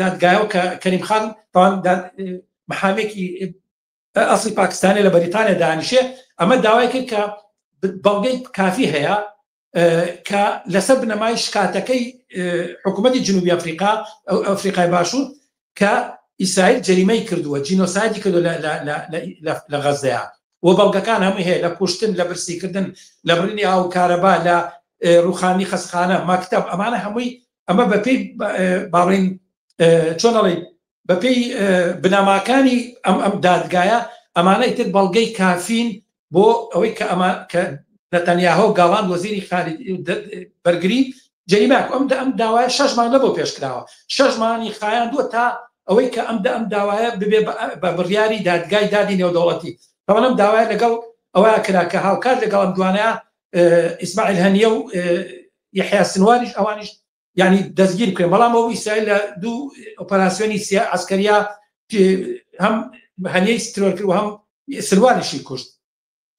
دادگایەوە کە کەریم خان تەوان محامێکی ئەسڵی پاکستانی لە بەریتانیا دانیشێ ئەمە داوای کرد کە بەڵگەی کافی هەیە کە لەسەر بنەمای شکاتەکەی حکوومەتی جنوبی ئەفریقای باشوور کە ئیسرائیل جەریمەی کردووە جینۆسایدی کردو لە غەزەیە و بەڵگەکان هەموو هەیە لە کوشتن لە برسیکردن لە بڕینی ئاو کارەبا لە ڕوخانی خەسخانە مەکتەب ئەمانە هەمووی ئەمە بەپێی باڵێن چۆنەڵێ بەپێی بنەماکانی ئەم دادگایە ئەمانەی تر بەڵگەی کافین بۆ ئەوەی کە نەتەنیاهۆ گاڵان وەزیری بەرگری جەریمە ئەم داوایە 6 مانگ لەبۆ پێشکراوە 6 مانگی خایاندووە تا ئەوەی کە ئەم داوایە ببێ بە بڕیاری دادگای دادی نێودەوڵەتی تەوان ئەم داوایە لەگەڵ ئەوەیە کرا کە هاوکات لەگەڵ ئەم دوانەیە ئیسماعیل هەنیە و یحیا سنواریش ئەوانیش ینی دەستگیر بکرێن بەڵام ئەو ئیسرائیل لە دوو ئۆپەراسیۆنی عەسکەریە هەم هەنیەی سترۆر کرد و هەم سنواریشی کوشت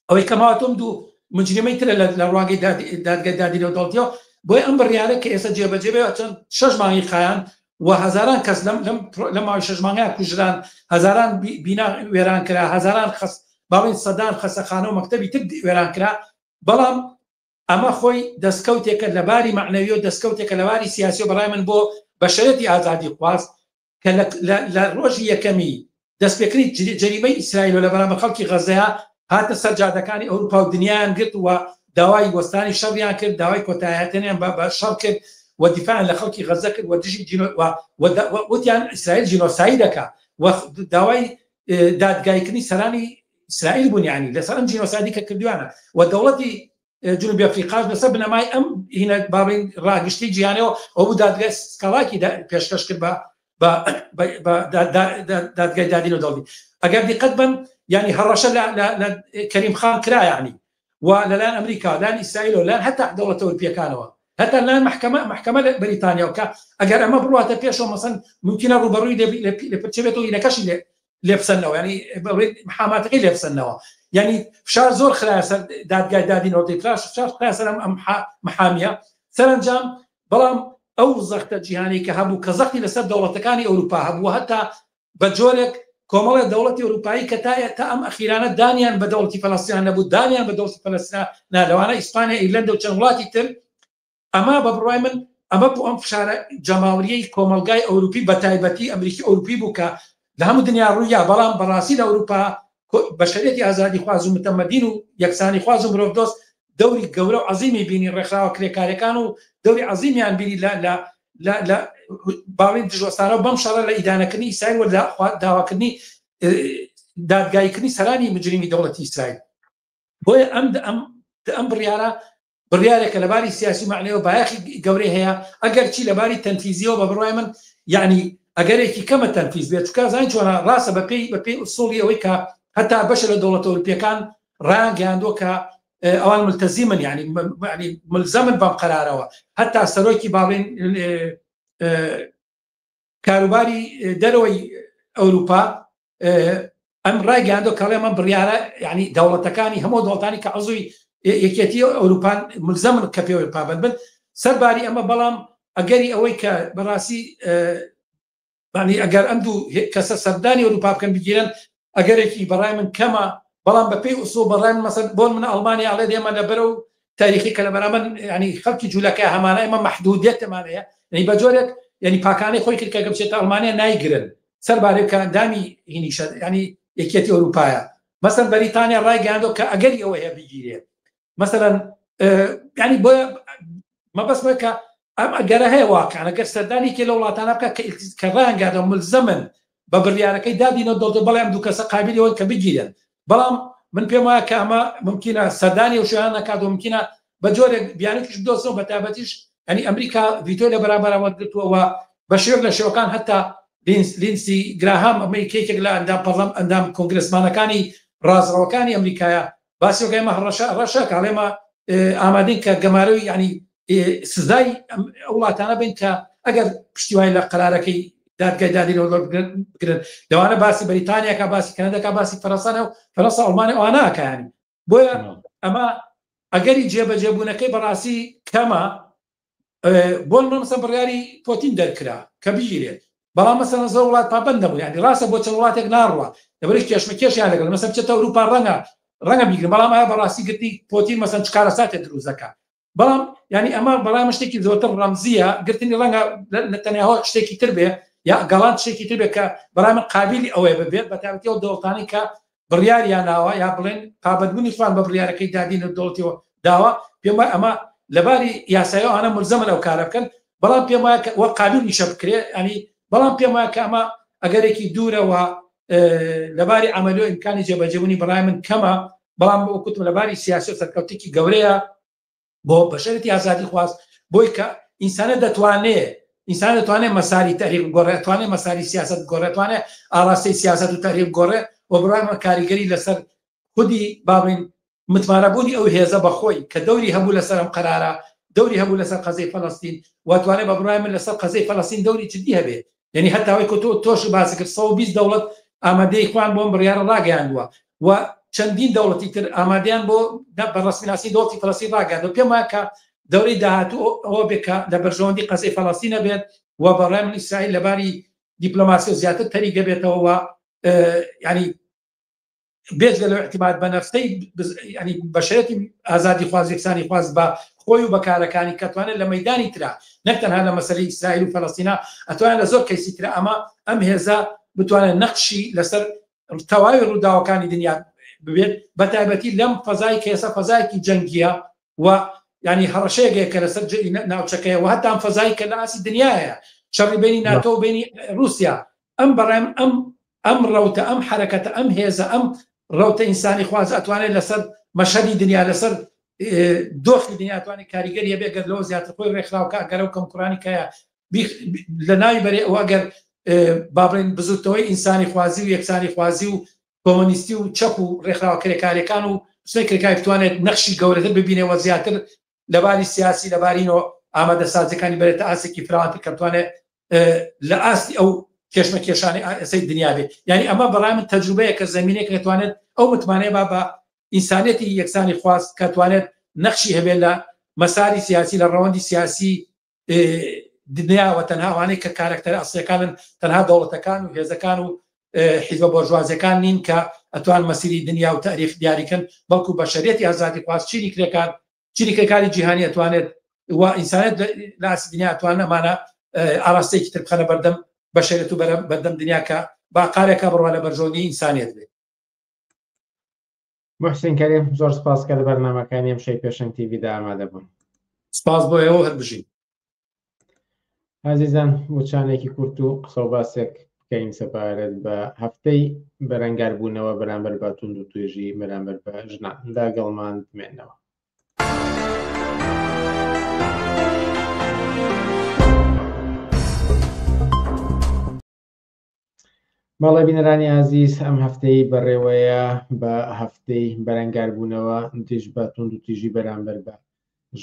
ئەوەی کە ماوەتۆم دوو مجرمەی ترە لە ڕواگەی دادگای دادی نێودەوڵەتیەوە بۆی ئەم بڕیارە کە ئێستا جێبەجێ چەند 6 مانگی خایان و هەزاران کەس لە ماوەی 6 مانگەیە کوژران هەزاران بینا وێران کرا هەزاران باڵێن سەدان خەسەخانە و مەکتەبی تر وێران کرا بەڵام ئەمە خۆی دەستکەوتێکە لە باری معنەوی و دەستکەوتێکە لە باری سیاسی و بەڕای من بۆ بەشەرەتی ئازادی خواست کە لە ڕۆژی یەکەمی دەستپێکردنی جەریمەی ئیسرائیل و لە بەرامبەر خەڵکی غەزەیە هاتە سەر جادەکانی ئەوروپا و دنیایان گرت و داوای وەستانی شەڕیان کرد داوای کۆتاییەتیان بە شەڕ کرد و دیفاعیان لە خەڵکی غەزە کرد و دژی وتیان ئیسرائیل جینۆساید دەکات و داوای دادگایکردنی سەرانی ئیسرائیل بوون یعنی لەسەر ئەم جینۆسایدی کە کردویانە و دەوڵەتی جنوبی ئەفریقاش لەسەر بنەمای ئەم هینە باڵێن ڕاگشتی جیهانەوە ئەو بوو دادگای سکاڵاکی پێشکەش کرد بە دادگای دادی نێودەوڵەتی ئەگەر دیقەت بن ینی هەڕەشە لە کەریم خان کرا یعنی و لەلایەن ئەمریکا لەلایەن ئیسرائیل و لەلایەن هەتا دەوڵەتە ئەوروپیەکانەوە هەتا لەلایەن محکەمە لە بەریتانیا کە ئەگەر ئەمە بڕاتە پێشەوە مەسەن ممکنە ڕوبەڕووی لە پرچێتەوە هینەکەشی لێبسەنەوە ینی محاماتەکەی لێبسەنەوە ینی فشار زۆر خراە سەر دادگای دادی نێودەوڵەتی فشار خراە سەر ئەم محامیە سەرنجام بەڵام ئەو زەختە جیهانی کە هەبوو کە زەختی لەسەر دەوڵەتەکانی ئەوروپا هەبووە هەتا بە جۆرێک کۆمەڵە دەوڵەتی ئەوروپایی کە تا ئەم ئەخیرانە دانیان بە دەوڵەتی فەڵەستیان نەبوو، دانیان بە دەوڵەتی فەڵەستیان نالەوانە ئیسپانیا، ئیرلەندە و چەند وڵاتی تر. ئەمە بە بڕوای من ئەمە بۆ ئەم فشارە جەماوریەی کۆمەلگای ئەوروپی بە تایبەتی ئەمریکی ئەوروپی بوو کە لە هەموو دنیا ڕوویا، بەڵام بەڕاستی لە ئەوروپا بەشەریەتی ئازادی خواز و متەمەدین و یەکسانی خواز و مرۆڤ دۆست دەوری گەورە و عەزیمی بینی، ڕێکخراوە کرێکارەکان و دەوری عەزیمیان بینی لە باڵی دژوەستانە بەم شەڕە لە ئیدانەکردنی ئیسرائیل و داواکردنی دادگاییکردنی سەرانی مجرمی دەوڵەتی ئیسرائیل. بۆیە ئەم بڕیارێکە لەباری سیاسی معنەوە بایەخی گەورەی هەیە، ئەگەر چی لەباری تەنفیزیەوە بە بڕوای من یعنی ئەگەرێکی کەمە تەنفیز بێت، چونکە زانین چۆنە ڕاستە بەپێی ئوسوڵی ئەوەی کە هەتا بەشە لە دەوڵەتە ئەوروپیەکان ڕایانگەیاندووە کە ئەوان ملتەزیمن، یعنی ملزەمن بەم قەرارەوە، هەتا سەرۆکی باڵێن کاروباری دەرەوەی ئەوروپا ئەم ڕایگەیاندووە کە ئەمە بڕیارە، یعنی دەوڵەتەکانی هەموو دەوڵەتانی کە عەزوی یەکێتی ئەوروپان ملزەمن کە پێوەی پابند بن سەرباری ئەمە. بەڵام ئەگەری ئەوەی کە بەڕاستی ئەگەر ئەم دوو کەسە سەردانی ئەوروپا بکەن بگیرن ئەگەرێکی بەڕای من کەمە، بەڵام بەپێی ئوسوڵ بەڕای من مەسەڵەن بۆ من ئەڵمانیا ئەڵێ دێمە لەبەرە و تاریخی کە لەبەر من ینی خەڵکی جوولەکە هەمانە ئێمە مەحدودیەتمان هەیە، ینی بە جۆرێک ینی پاکانەی خۆی کرد کە بچێتە ئەڵمانیا نایگرن سەربارەی کە دامی هینیشە ینی یەکێتی ئەوروپایە. مەسەڵەن بەریتانیا ڕایگەیاندووە کە ئەگەری ئەوە هەیە بگیرێت مەسەڵەن، ینی بۆیە مەبەستمە کە ئەم ئەگەرە هەیە واقعان ئەگەر سەردانێکی لە وڵاتانە بکە کە ڕایانگادە ملزەمن بە بڕیارەکەی دادینەوە دەوڵەت، بەڵام دوو کەسە قابلی ئەوەن کە بگیرن. بەڵام من پێم وایە کە ئەمە ممکنە سەردانی و شویان نەکات و ممکنە بە جۆرێک بیانێکیش بدۆزنەوە بە تایبەتیش، ینی ئەمریکا ڤیتۆی لە بەرامبەرەوە گرتووە بە شێوەیەک لە شێوەکان هەتا لینسی گراهام ئەمریکێکێک لە ئەندام کۆنگرسمانەکانی ڕازڕەوەکانی ئەمریکایە باسی وەگەیمە ڕەشە کاڵێمە ئامادەین کە گەمارەوەی ینی سزای وڵاتانە بین کە ئەگەر پشتیوانی لە قەرارەکەی دادگای دادینەوە بگرن. لەوانە باسی بەریتانیاکە، باسی کەنەداکە، باسی فەرەنسا و فەرەنسا ئەڵمانی ئەوانەکەیانی. بۆیە ئەمە ئەگەری جێبەجێبوونەکەی بەڕاستی کەمە. بۆ مەسەڵەن بڕیاری پۆتین دەرکرا کە بگیرێت، بەڵام مەسەڵەن زۆر وڵات پابەند نەبوو، یعنی ڕاستە بۆ چەند وڵاتێک ناڕوە لەبەرەوەی کێشمەکێشیان لەگەڵ مەسەڵەن بچێتە ئەوروپا ڕەنگە بیگرن، بەڵام ئایا بەڕاستی گرتی پۆتین مەسەڵەن چ کارە ساتێ دروست دەکات. بەڵام ینی ئەمە بەڵام شتێکی زۆرتر ڕەمزیە، گرتنی ڕەنگە تەنیاهۆ شتێکی تر بێ یا گەڵان شتێکی تر بێ کە بەڵام قابلی ئەوەیە ببێت بە تایبەتی ئەو دەوڵەتانی کە بڕیاریان ناوە یا بڵێن پابەندبوونی خۆیان بە بڕیارەکەی دادین و دەوڵەتیەوە داوە. پێم وایە ئەمە لەباری یاساییەوە ئەنە ملزەمن ئەو کارە بکەن، بەڵام پێم وایە وە قابل نیشە بکرێت، ینی بەڵام پێم وایە کە ئەمە ئەگەرێکی دوورەوە لەباری ئەمەلۆ ئیمکانی جێبەجێبوونی بەڕای من کەمە. بەڵام بۆ کوتم لەباری سیاسی و سەرکەوتێکی گەورەیە بۆ بەشەرەتی ئازادی خواست، بۆی کە ئینسانە دەتوانێت مەساری تاریخ گۆڕێ، دەتوانێت مەساری سیاست گۆڕێ، دەتوانێت ئاڕاستی سیاست و تاریخ گۆڕێ و بڕایمە کاریگەری لەسەر خودی بابین متمانەبوونی ئەو هێزە بەخۆی کە دەوری هەبوو لەسەر ئەم قەرارە، دەوری هەبوو لەسەر قەزەی فەڵەستین، واتوانێت بە بڕای من لەسەر قەزەی فەڵەستین دەوری جدی هەبێت. یعنی هەتاوەی کە تۆش باسی کرد 120 دەوڵەت ئامادەی خوان بۆم بڕیارە ڕاگەیاندووە و چەندین دەوڵەتی تر ئامادەیان بۆ بەڕەسمیناسی دەوڵەتی فەڵەستین ڕاگەیاندووە. پێم وایە کە دەورەی داهاتوو ئەوە بێت کە لە بەرژەوەندی قەزەی فەڵەستینە بێت و بەڕای من ئیسرائیل لەباری دیپلۆماسی و زیاتر تەریگە بێتەوە و ینی بێت لە اعتماد بە نەفسەی ینی بەشێتی ئازادی خواز یەکسانی خواز بە خۆی و بەکارەکانی کە توانێت لە مەیدانی ترا نەک تەنها لە مەسەلەی ئیسرائیل و فەڵەستینە ئەتوانێت لە زۆر کەیسی ترە ئەم هێزە بتوانێت نەقشی لەسەر تەواوی ڕووداوەکانی دنیا ببێت، بە تایبەتی لەم فەزای کە ئێستا فەزایەکی جەنگیە و ینی هەڕەشەیەکێک کە لەسەر ناوچەکەیە و هەتا ئەم فەزای کە لە ئاسی دنیاە شەڕی بینی ناتۆ و بینی رووسیا. ئەم بەڕێم ئەم ڕەوتە ئەم حرەکەتە ئەم هێزە ئەم ڕەوتە ئینسانی خواز ئەتوانێت لەسەر مەشهەدی دنیا لەسەر دۆخی دنیا ئەتوانێت کاریگەریە بێگەر لەوە زیاتر خۆی ڕێکخراوکە ئەگەرە و کەمکوڕانی کەیە لە ناوی بەرێ ئەو ئەگەر بابڕێن بزوتەوەی ئینسانی خوازی و یەکسانی خوازی و کۆمۆنیستی و چەپ و ڕێکخراوە کرێکارەکان و سنەی کرێکاری بتوانێت نەخشی گەورەتر ببینێەوە زیاتر لەباری سیاسی لەبارینەوە ئامادە سازەکانی بێتە ئاسێکی فراوانتر کە بتوانێت لە ئاستی ئەو کێشمە کێشانی ئەسەی دنیا بێت. یعنی ئەمە بەڕای من تەجروبەیە کە زمینێک دەتوانێت ئەو متمانەیە بە ئینسانێتی یەکسانی خواست کە توانێت نەخشی هەبێت لە مەساری سیاسی لە ڕەوەندی سیاسی دنیاوە تەنها ئەوانەی کە کارکتەر ئەسڵیەکانن تەنها دەوڵەتەکان و هێزەکان و حیزبە بۆرژوازیەکان نین کە ئەتوان مەسیری دنیا و تاریخ دیاریکەن بەڵکو بەشەریەتی ئازادی خواست چیری کرێکاری جیهانی ئەتوانێت و ئینسانیت لە ئاسی دنیا ئەتوان ئەمانە ئاراستەیەکی تر بخەنە بەردەم بەشەریەت و بەردەم دنیا کە باقارێکە بڕوا لە بەرژەوەندی ئینسانیت بێت. محسن کەریم زۆر سپاس کە لە بەرنامەکانی ئەم شەی پێشەنگ تیڤیدا ئامادە بوون. سپاس بۆ ئێوە هەربژین. عزیزان وچانێکی کورت و قسە و باسێک بکەین سەپارەت بە هەفتەی بەرەنگاربوونەوە بەرامبەر بە توند و توێژی بەرامبەر بە ژنان لەگەڵمان بمێنەوە. ماڵە بینەرانی عزیز ئەم هەفتەی بەڕێوەیە بە هەفتەی بەرەنگاربوونەوە دژ بە توند و تیژی بەرامبەر بە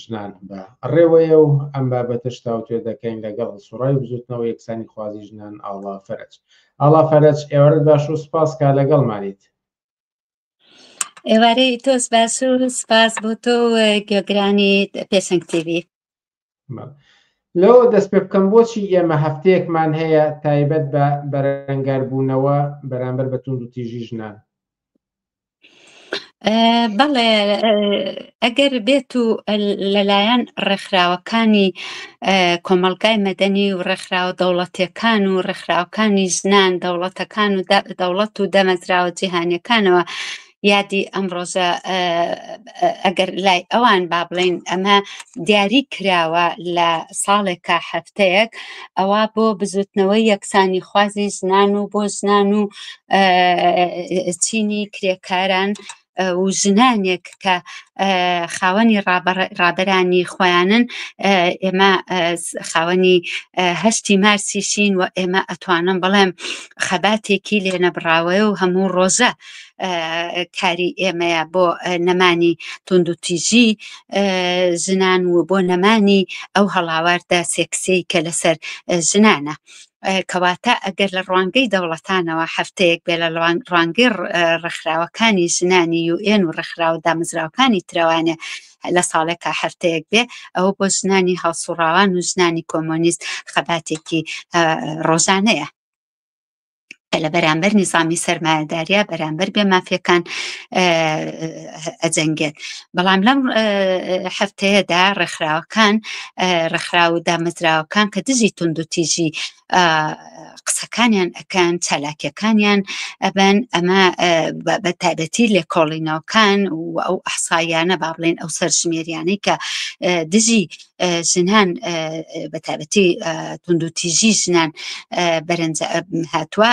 ژنان بە ڕێوەیە و ئەم بابەتە شتاوتێ دەکەین لەگەڵ سوڕای بزوتنەوە یەکسانی خوازی ژنان ئاڵا فەرج. ئاڵا فەرج ئێوارت باش و سپاس کا لەگەڵمانیت. ئێوارەی تۆ باش و سپاس بۆ تۆ گوێگرانی پێشەنگ تیڤی. لەوە دەست پێ بکەم بۆچی ئێمە هەفتەیەکمان هەیە تایبەت بە بەرەنگاربوونەوە بەرامبەر بە توند و تیژی ژنان. بەڵێ ئەگەر بێت و لەلایەن ڕێکخراوەکانی کۆمەڵگای مەدەنی و ڕێکخراوە دەوڵەتیەکان و ڕێکخراوەکانی ژنان دەوڵەتەکان و دەوڵەت و دەمەزراوە جیهانیەکانەوە یادی ئەم ڕۆژە ئەگەر لای ئەوان با بڵێن ئەمە دیاری کراوە لە ساڵێکە هەفتەیەک ئەوە بۆ بزوتنەوەی یەکسانی خوازی ژنان و بۆ ژنان و چینی کرێکاران و ژنانێک کە خاوەنی ڕابەرانی خۆیانن ئێمە خاوەنی هەشتی مارسیشین و ئێمە ئەتوانم بڵێم خەباتێکی لێ نەبراوەیە و هەموو ڕۆژە کاری ئێمەیە بۆ نەمانی توند و تیژی ژنان و بۆ نەمانی ئەو هەڵاواردا سێکسەی کە لەسەر ژنانە. کەواتە ئەگەر لە ڕوانگەی دەوڵەتانەوە هەفتەیەک بێ لە ڕوانگەی ڕێکخراوەکانی ژنانی UN و ڕێکخراوە دامەزراوەکانی ترەوانێ لە ساڵێکە هەفتەیەک بێ ئەوە بۆ ژنانی هەڵسوڕاوان و ژنانی کۆمۆنیست خەباتێکی ڕۆژانەیە لە بەرامبەر نیزامی سەرمایەداریە بەرامبەر بێ مافیەکان ئەجەنگێت. بەڵام لەم هەفتەیەدا ڕێکخراوەکان ڕێکخراو و دامەزراوەکان کە دژی توند و تیژی قسەکانیان ئەکەن چالاکیەکانیان ئەبەن ئەمە بە تایبەتی لێکۆڵینەوەکان و ئەو ئەحسایانە با بڵێن ئەو سەرژمێریانەی کە دژی ژنان بە تایبەتی توند و تیژی ژنان بەرەنج هاتووە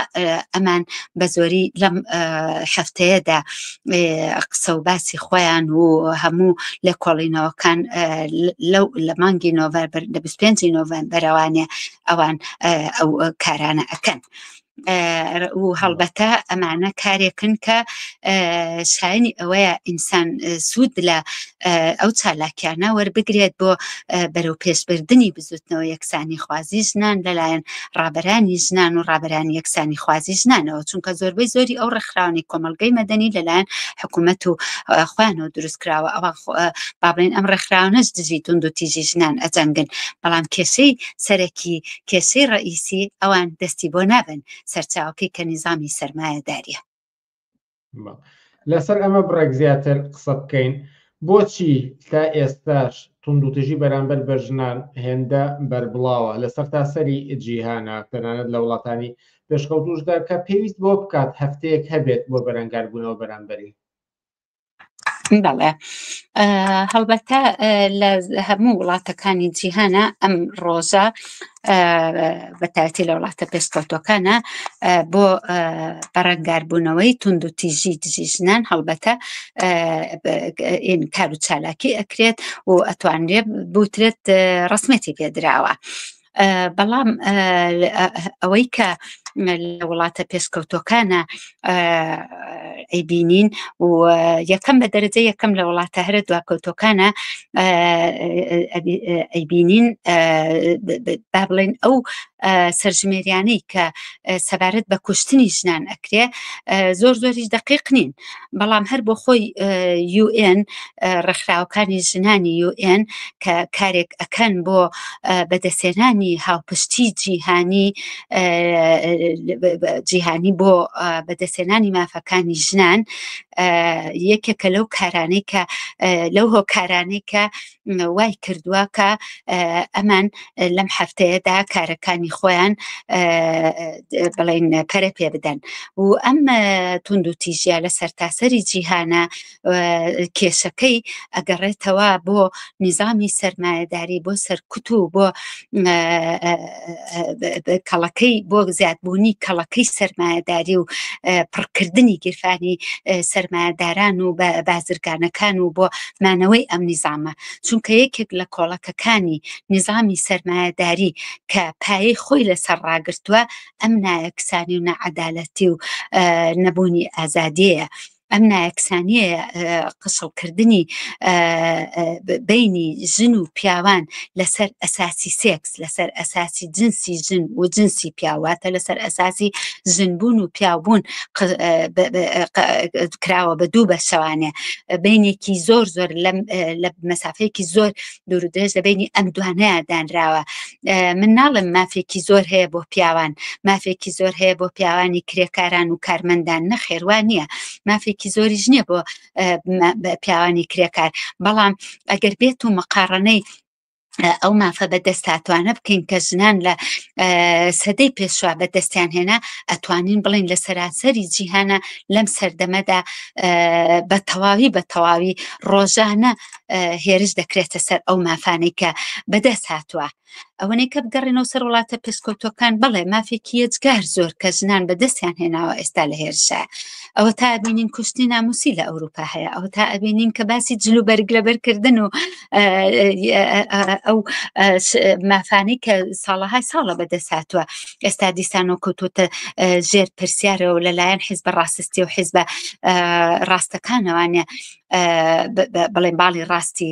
ئەمان بە زۆری لەم هەفتەیەدا قسە و باسی خۆیان و هەموو لێکۆڵینەوەکان لە مانگی نۆڤەمبەر لە 25 نۆڤەمبەرەوانێ ئەوان ئەو کارانە ئەکەن. و هەڵبەتە ئەمانە کارێکن کە شایانی ئەوەیە ئینسان سوود لە ئەو چالاکیانە وەربگرێت بۆ بەرەو پێشبردننی بزوتنەوە یەکسانی خوازی ژنان لەلایەن ڕابەرانی ژنان و ڕابەرانی یەکسانی خوازی ژنانەوە چونکە زۆربەی زۆری ئەو ڕێکخراوەی کۆمەڵگەی مەدەنی لەلایەن حکوومەت و خۆیانەوە دروست کراوە ئەوە با بڵێن ئەم ڕێکخراوانەش دژی توند و تیژی ژنان ئەجەنگن بەڵام کێشەی سەرەکی کێشەی ڕئیسی ئەوان دەستی بۆ نابن سەرچاوەکەی کە نیزامی سەرمایەداریە. لەسەر ئەمە بڕێک زیاتر قسە بکەین بۆچی تا ئێستاش توند و تیژی بەرامبەر بە ژنان هێندە بەربڵاوە لەسەر تاسەری جیهانە تەنانەت لە وڵاتانی پێشکەوتوشدا کە پێویست بۆ بکات هەفتەیەک هەبێت بۆ بەرەنگاربوونەوە بەرامبەری. بەڵێ هەڵبەتە لە هەموو وڵاتەکانی جیهانە ئەم ڕۆژە بەتایبەتی لە وڵاتە پێشکەوتوەکانە بۆ بەرەنگاربوونەوەی توند و تیژی دژی ژنان هەڵبەتە کار و چالاکی ئەکرێت و ئەتوانرێت بوترێت ڕسمەتی پێدراوە. بەڵام ئەوەی کە لە وڵاتە پێشکەوتوەکانە ئەیبینین و یەکەم بە دەرەجە یەکەم لە وڵاتە هەرە دواکەوتوەکانە ئەیبینین با بڵێن ئەو سەرژمێریانەی کە سەبارەت بە کوشتنی ژنان ئەکرێ زۆر زۆریش دقیق نین بەڵام هەر بۆ خۆی UN ڕێکخراوەکانی ژنانی UN کە کارێک ئەکەن بۆ بەدەستێنانی هاوپشتی جیهانی بۆ بەدەستێنانی مافەکانی ژنان یەکێکە لەو کارانەی کە لەو هۆکارانەی کە وای کردووە کە ئەمان لەم هەفتەیەدا کارەکانی خۆیان بڵێن پەرە پێ بدەن و ئەم توند و تیژە لە سەرتاسەری جیهانە کێشەکەی ئەگەڕێتەوە بۆ نیزامی سەرمایەداری بۆ سەرکوت و بۆ کەڵەکەی بۆ زیادبوونی کەڵەکەی سەرمایەداری و پڕکردنی گیرفانی سەرمایەداران و بازرگانەکان و بۆ مانەوەی ئەم نیزامە چونکە یەکێک لە کۆڵەکەکانی نیزامی سەرمایەداری کە پایەی خۆی لەسەر ڕاگرتووە ئەم نایەکسانی و نەعەدالەتی و نەبوونی ئازادیەیە ئەم نایەکسانیە قسڵکردنی بینی ژن و پیاوان لەسەر ئەساسی سێکس لەسەر ئەساسی جنسی ژن و جنسی پیاواتە لەسەر ئەساسی ژنبوون و پیاوبوون کراوە بە دوو بەشەوانێ بینێکی زۆر زۆر لە مەسافەیەکی زۆر دوور و درێژ لە بینی ئەم دوانەیە دانراوە من ناڵم مافێکی زۆر هەیە بۆ پیاوان مافێکی زۆر هەیە بۆ پیاوانی کرێکاران و کارمەندان نەخێوان نییە مافێکی زۆریش نییە بۆ پیاوانی کرێکار بەڵام ئەگەر بێت و مەقارنەی ئەو مافە بەدەستاتوانە بکەین کە ژنان لە سەدەی پێشوا بەدەستیان هێنا ئەتوانین بڵین لە سەراسەری جیهانە لەم سەردەمەدا بە تەواوی ڕۆژانە هێرش دەکرێتە سەر ئەو مافانەی کە بەدەست هاتووە ئەوەنەی کە بگەڕێنەوە سەر وڵاتە پێشکەوتوەکان بڵێ مافێکی یەجگار زۆر کە ژنان بەدەستیان هێناوە ئێستا لە هێرشە ئەوە تا ئەبینین کوشتنی ناموسی لە ئەوروپا هەیە ئەو تا ئەبینین کە باسی جلو بەرگرەبەرکردن و ئەو مافانەی کە ساڵەهای ساڵە بەدەست هاتووە ئێستا دیسانەوە کەوتوتە ژێر پرسیارەوە لەلایەن حیزبە ڕاستستی و حیزبە ڕاستەکانەوانە بڵێن باڵی ڕاستی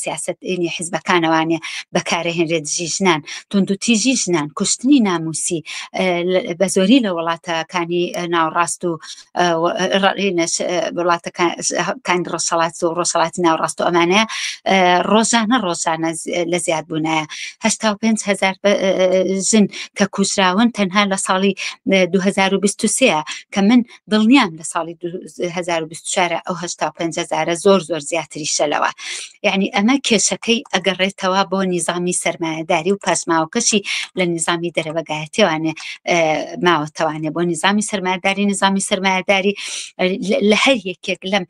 سیاسەتی حیزبەکانەوانێ بەکارهێنرێت ژنان توند و تیژی ژنان کوشتنی ناموسی بە زۆری لە وڵاتەکانی ناوڕاست و وڵاتەکانی ڕۆژهەڵات و ڕۆژهەڵاتی ناوڕاست و ئەمانەیە ڕۆژانە لە زیادبوونایە 85,000 ژن کە کوژراون تەنها لە ساڵی 2023 کە من دڵنیام لە ساڵی 2024 ئەو 85,000 زۆر زیاتری شەلەوە یعنی ئەمە کێشەکەی ئەگەڕێتەوە بۆ نیزامی سەرمایەداری و پاسماوەکەشی لە نیزامی دەرەبەگایەتیوانێ ماوەتەوانێ بۆ نیزامی سەرمایەداری لە هەر یەکێک لەم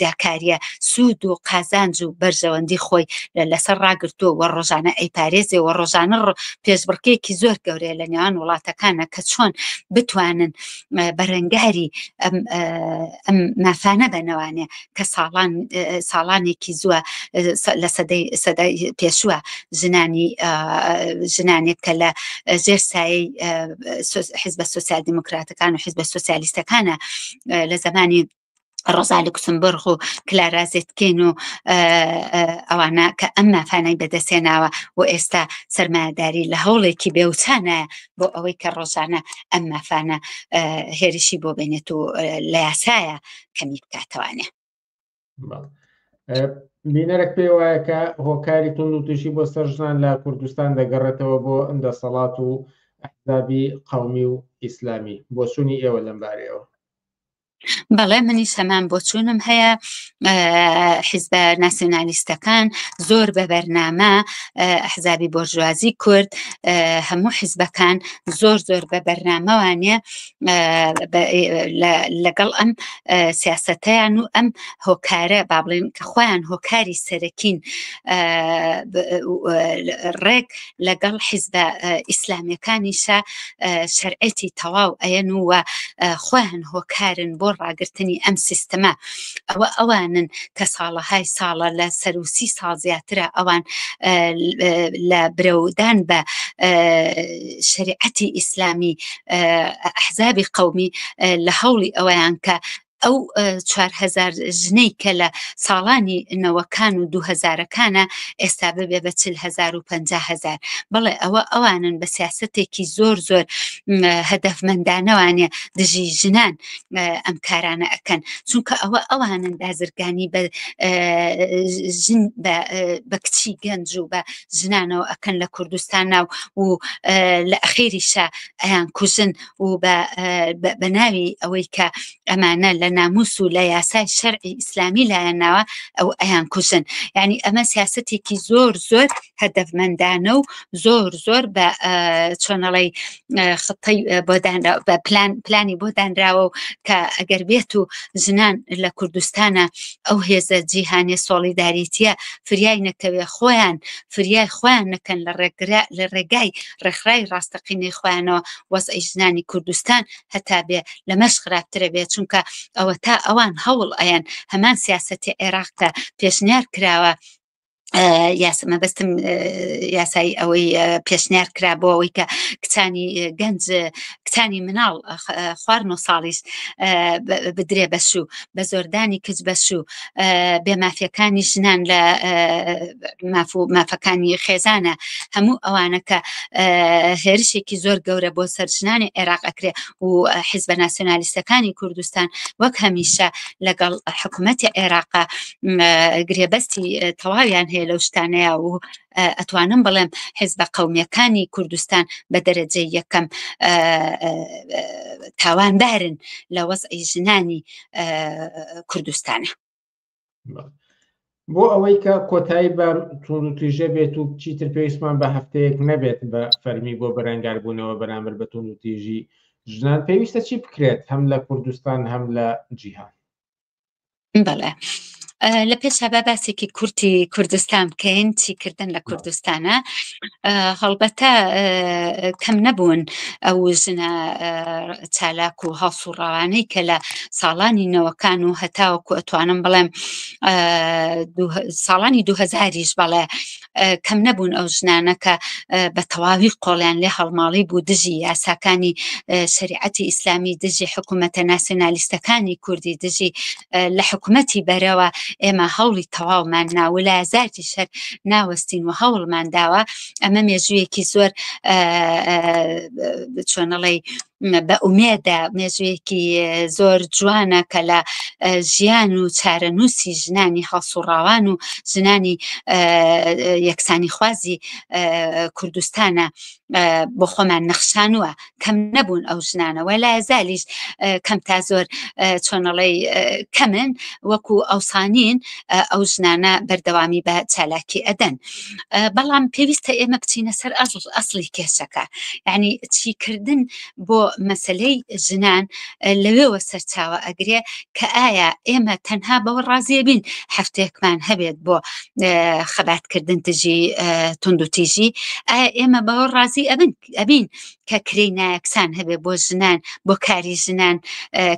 جاکاریە سوود و قازانج و بەرژەوەندی خۆی لەسەر ڕاگرتووە و ڕۆژانە ئەیپارێزێ و ڕۆژانە پێشبڕکێکی زۆر گەورەیە لە نێوان وڵاتەکانە کە چۆن بتوانن بەرەنگاری ئەم مافانە بنەوانێ کە ساڵانێکی زووە لە سەدەی پێشووە ژنانێک کە لە ژێر سایەی حیزبە سۆسیال دیموکراتەکان و حیزبە سۆسیالیستەکانە لە زمانی ڕۆزا لوکسمبورغ و کلارا زێتکین و ئەوانە کە ئەم مافانەی بەدەستێناوە و ئێستا سەرمایەداری لە هەوڵێکی بێوچانە بۆ ئەوەی کە ڕۆژانە ئەم مافانە هێرشی بۆ بێنێت و لە یاسایە کەمی بکاتەوانێ بینەرێک پێ وایە کە هۆکاری تند و تووشی بۆ سەر ژنان لە کوردستان دەگەڕێتەوە بۆ دەسەڵات و ئەحزابی قەومی و ئیسلامی بۆ چوونی ئێوە لەم بارەیەوە بەڵێ منی سەمان بۆ چوونم هەیە حیزبە ناسیۆنالیستەکان زۆر بە بەرنامە ئەحزابی بۆرژوازی کورد هەموو حیزبەکان زۆر بە بەرنامەوانێ لەگەڵ ئەم سیاسەتەیان و ئەم هۆکارە با بڵێن کە خۆیان هۆکاری سەرەکین ڕێک لەگەڵ حیزبە ئیسلامیەکانیشە شەرعەتی تەواو ئەیەن و خۆیان هۆکارن بۆ ڕاگررتنی ئەم سیستەمە ئەوانن کە ساڵەهای ساڵە لە سەروسی ساڵ زیاترە ئەوان لە برەودان بە شریعەتی ئیسلامی ئەحزابی قەومی لە هەوڵی ئەوەیان کە ئەو 4,000 ژنەی کە لە ساڵانی نەوەکان و 2000ەکانە ئێستا ببێ بە 40,000 و 50,000 بەڵێ ئەوانن بە سیاسەتێکی زۆر هەدەفمەندانەوانێ دژی ژنان ئەم کارانە ئەکەن چونکە ئەوانن بازرگانی بە بە کچی گەنج و بە ژنانەوە ئەکەن لە کوردستانە و لە ئەخێریشە ئەیان کوژن و بە ناوی ئەوەی کە ئەمانە لە ناموس و لە یاسای شەرعی ئیسلامی لایەناوە ئەو ئەیان کوژن یعنی ئەمە سیاسەتێکی زۆر هەدەفمەندانە و زۆر بە چۆنەڵی خطەی بە پلانی بۆ دانراوە و کە ئەگەر بێت و ژنان لە کوردستانە ئەو هێزە جیهانی سۆلیداریتیە فریای نەکەوێ فریای خۆیان نەکەن لە ڕێگای ڕێکخراوی ڕاستەقینەی خۆیانەوە وەزعی ژنانی کوردستان هەتا بێ لەمەش خراپترە بێت چونکە ئەوە تا ئەوان هەوڵ ئەیان هەمان سیاسەتی عێراق کە پێشنیار کراوە مەبەستم یاسایی ئەوەی پێشنیار کرا بۆ ئەوەی کە کچانی گەنج کچانی مناڵ خوارد و ساڵیش بدرێ بەشوو بە زۆردانی کچ بەشوو بێمافیەکانی ژنان لە مافەکانی خێزانە هەموو ئەوانە کە هێرشێکی زۆر گەورە بۆ سەر ژنانی عێراق ئەکرێ و حیزبە ناسیۆنالیستەکانی کوردستان وەک هەمیشە لەگەڵ حکوومەتی عێراقا گرێبەستی تەواویان هەیە لەو شتانەیە و ئەتوانم بڵێم حیزبە قەومیەکانی کوردستان بە دەرەجەی یەکەم تاواندارن لە وەزعی ژنانی کوردستانە بۆ ئەوەی کە کۆتایی بە توندوتیژە بێت و چیتر پێویستمان بە هەفتەیەک نەبێت بە فەرمی بۆ بەرەنگاربوونەوە بەرامبەر بە توندوتیژی ژنان پێویستە چی بکرێت هەم لە کوردستان هەم لە جیهان بەڵێ لە پێشەبە باسێکی کورتی کوردستان بکەین چیکردن لە کوردستانە هەڵبەتە کەم نەبوون ئەو ژنە چالاک و هەڵس و ڕاوانەی کە لە ساڵانی نەوەکان و هەتاوەکو ئەتوانم بڵێم ساڵانی 2000یش بەڵێ کەم نەبوون ئەو ژنانە کە بە تەواوی قۆڵیان لێ هەڵماڵی بوو دژی یاساکانی شریعەتی ئیسلامی دژی حکوومەتە ناسیۆنالیستەکانی کوردی دژی لە حکوومەتی بەرەوە ئێمە هەوڵی تەواومان ناولایەزارتی شەر ناوەستین و هەوڵمان داوە ئەمە مێژوویەکی زۆر چۆنەڵی بە ئومێدە مێژوویەکی زۆر جوانە کە لە ژیان و چارەنووسی ژنانی هەڵس و ڕاوان و ژنانی یەکسانی خوازی کوردستانە بۆ خۆمان نەخشانووە کەم نەبوون ئەو ژنانە وەلایەزالیش کەم تا زۆر چۆنەڵی کەمن وەکو ئەوسانین ئەو ژنانە بەردەوامی بە چالاکی ئەدەن بەڵام پێویستە ئێمە بچینە سەر ئەسڵی کێشەکە یعنی چیکردن بۆ مەسلەی ژنان لەوێوە سەرچاوە ئەگرێ کە ئایا ئێمە تەنها بەوە ڕازیە بین هەفتەیەکمان هەبێت بۆ خەباتکردن دژی توندوتیژی ئایا ئێمە بەوە ڕازی ئەبین کە کرێی نایەکسان هەبێ بۆ ژنان بۆ کاری ژنان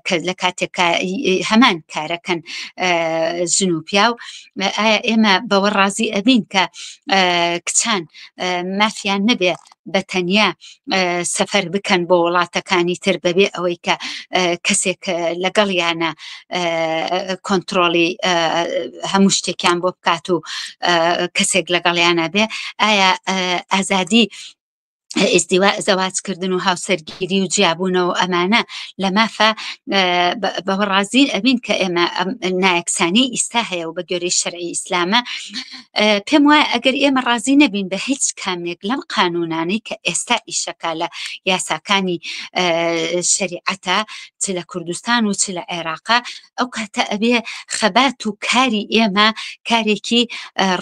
کە لە کاتێکە هەمان کارەکەن ژن و پیاو ئایا ئێمە بەوە ڕازی ئەبین کە کچان مافیان نەبێ بە تەنیا سەفەر بکەن بۆ وڵاتەکانی تر بەبێ ئەوەی کە کەسێک لەگەڵیانە کۆنتترۆلی هەموو شتێکیان بۆ بکات و کەسێک لەگەڵیانە بێ ئایا ئازادی زەواجکردن و هاوسەرگیری و جیابوونەوە ئەمانە لە مافە بەوە ڕازین ئەبین کە ئێمە نایەکسانی ئیستا هەیە و بە گوێرەی شەرعی ئیسلامە پێم وایە ئەگەر ئێمە ڕازی نەبین بە هیچ کامێک لەم قانونانەی کە ئێستا ئیشەکە لە یاساکانی شریعەتە چ لە کوردستان و چ لە عێراقا ئەو کاتە ئەبێ خەبات و کاری ئێمە کارێکی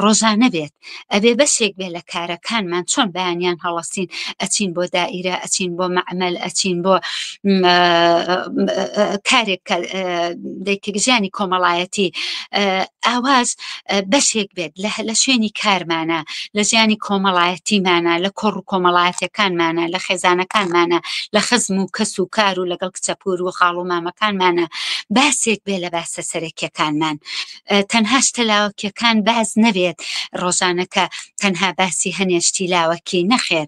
ڕۆژانە بێت ئەبێ بەشێک بێ لە کارەکانمان چۆن بەیانیان هەڵەستین ئەچین بۆ دائیرە ئەچین بۆ مەعمەل ئەچین بۆ کارێک ژیانی کۆمەڵایەتی ئاواز بەشێک بێت لە شوێنی کارمانە لە ژیانی کۆمەڵایەتیمانە لە کۆڕ و کۆمەڵایەتەکانمانە لە خێزانەکانمانە لە خزم و کەس و کار و لەگەڵ کچەپور و خاڵ و مامەکانمانە باسێک بێ لە باسە سەرەکیەکانمان تەنهاش تەلاوەکیەکان باز نەبێت ڕۆژانەکە تەنها باسی هەنێشتی لاوەکی نەخێر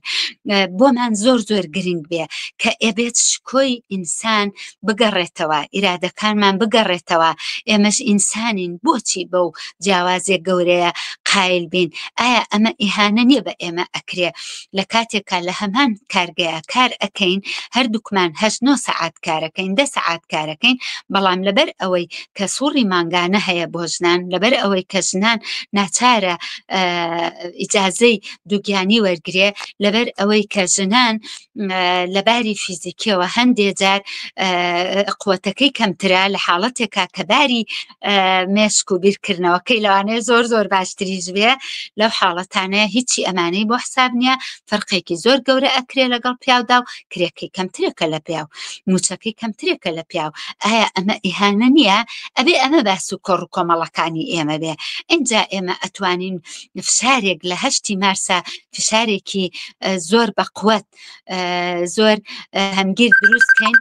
بۆمان زۆر گرنگ بێ کە ئێبێت شکۆی ئینسان بگەڕێتەوە ئیرادەکانمان بگەڕێتەوە ئێمەش ئینسانین بۆچی بەو جیاوازێک گەورەیە قایل بین ئایا ئەمە ئیهانە نییە بە ئێمە ئەکرێ لە کاتێکا لە هەمان کارگەیە کار ئەەکەین هەردووکمان 8 سەعات کارەکەین 10 سەعات کارەکەین بەڵام لەبەر ئەوەی کە سوڕی مانگانە هەیە بۆ ژنان لەبەر ئەوەی کە ژنان ناچارە ئیجازەی دووگیانی وەرگێ لەبەر ئەوەی کە ژنان لەباری فیزیکیەوە هەندێک جار قوتەکەی کەمترە لە حاڵەتێکا کە باری مێشک و بیرکردنەوەکەی لەوانەیە زۆر باشتریش بێ لەو حاڵەتانەیە هیچی ئەمانەی بۆ حساب نییە فەرقێکی زۆر گەورە ئەکرێ لەگەڵ پیاودا و کرێکەکەی کەمترێکە لە پیاو موچەکەی کەمترێکە لە پیاو ئایا ئەمە ئیهانە نییە ئەبێ ئەمە باس و کۆڕ و کۆمەڵەکانی ئێمە بێ اینجا ئێمە ئەتوانین فشارێک لە 8 مارسە فشارێکی زۆر بەقوت زۆر هەمگیر دروستکەین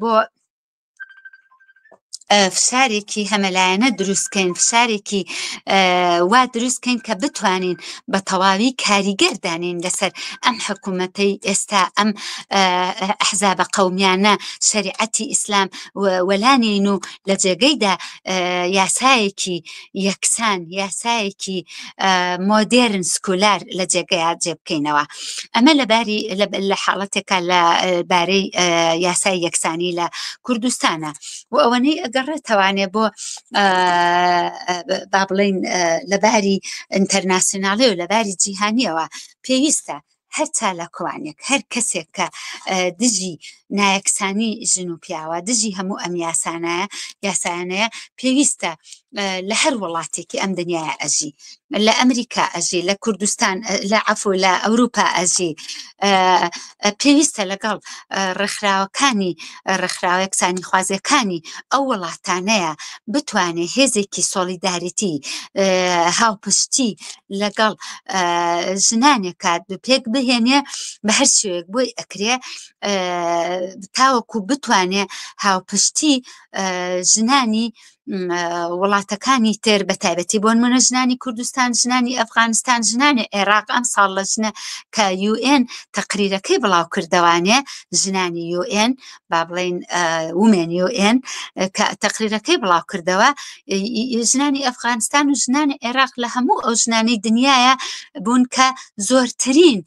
بۆ فشارێکی هەمەلایەنە دروستکەین فشارێکی وا دروستکەین کە بتوانین بە تەواوی کاریگەردانین لەسەر ئەم حکوومەتەی ئێستا ئەم ئەحزابە قەومیانە شەریعەتی ئیسلام وەلانین و لە جێگەیدا یاسایەکی یەکسان یاسایەکی مۆدێرن سکولار لە جێگەیە جێبکەینەوە ئەمە لە حاڵەتێکە لە بارەی یاسای یەکسانی لە کوردستانە و ئەوەنەی گەڕێتەوانێ بۆ با بڵین لەباری ئینتەرناسیۆناڵی و لەباری جیهانیەوە پێویستە هەر چالاکوانێک هەر کەسێک کە دژی نایەکسانی ژن و پیاوە دژی هەموو ئەم یاسانەیە پێویستە لە هەر وڵاتێکی ئەم دنیاە ئەژی لە ئەمریکا ئەژی لە کوردستان لە عەفو لە ئەوروپا ئەژی پێویستە لەگەڵ ڕێکخراوەکانی ڕێکخراوە یەکسانی خوازیەکانی ئەو وڵاتانەیە بتوانێت هێزێکی سۆلیداریتی هاوپشتی لەگەڵ ژنانێکە پێک بهێنێ بە هەر شێوەیەک بۆی ئەکرێ تاوەکو بتوانێت هاوپشتی ژنانی وڵاتەکانی تر بە تایبەتی بۆ نمونە ژنانی کوردستان ژنانی ئەفغانستان ژنانی عێراق ئەم ساڵ لە ژنە کە UN تەقریرەکەی بڵاو کردەوانێ ژنانی UN با بڵین ومێن UN کە تەقریرەکەی بڵاو کردەوە ژنانی ئەفغانستان و ژنانی عێراق لە هەموو ئەو ژنانەی دنیاە بوون کە زۆرترین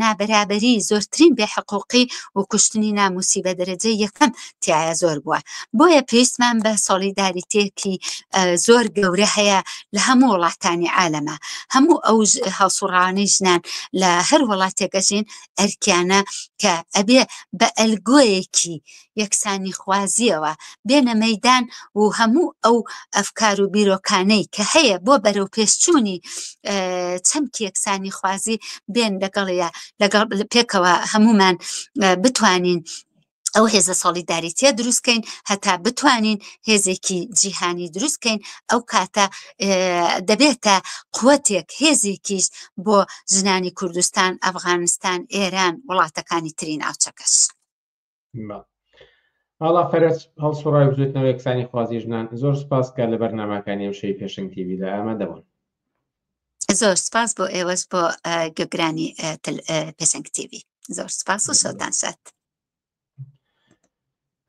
نابەرابەری زۆرترین بێحقوقی و کوشتنی ناموسی بە دەرەجەی یەکەم تایە زۆر بووە بۆیە پێویستمان بە سۆلیداریتێکی زۆر گەورە هەیە لە هەموو وڵاتانی عالەمە هەموو ئەو هەڵسوڕانەی ژنان لە هەر وڵاتێکەژین ئەرکیانە کە ئەبێ بە ئەلگۆیەکی یەکسانی خوازیەوە بێنە مەیدان و هەموو ئەو ئەفکار و بیرۆکانەی کە هەیە بۆ بەرەو پێشچوونی چەمکی یەکسانی خوازی بێن لەگەڵ پێکەوە هەمومان بتوانین ئەو هێزە سۆلیداریتیە دروستکەین هەتا بتوانین هێزێکی جیهانی دروستکەین ئەو کاتە دەبێتە قووەتێک هێزێکیش بۆ ژنانی کوردستان ئەفغانستان ئێران وڵاتەکانی تری ناوچەکەش ئاڵا فەرەج هەڵسوڕای بزوێتنەوە یەکسانی خوازی ژنان زۆر سپاس کە لە بەرنامەکانی ئەم شەی پێشنگ تیڤیدا ئامادەبوون زۆر سپاس بۆ ئێوەش بۆ گوێگرانی پێشنگ تیڤی زۆر سپاس و شەوتان شاد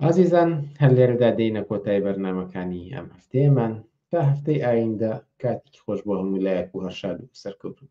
عزیزان هەر لێرەدا دێینە کۆتایی بەرنامەکانی ئەم هەفتەیەمان تا هەفتەی ئایندە کاتێکی خۆش بۆ هەموو لایەک و هەر شاد و سەرکەوتوو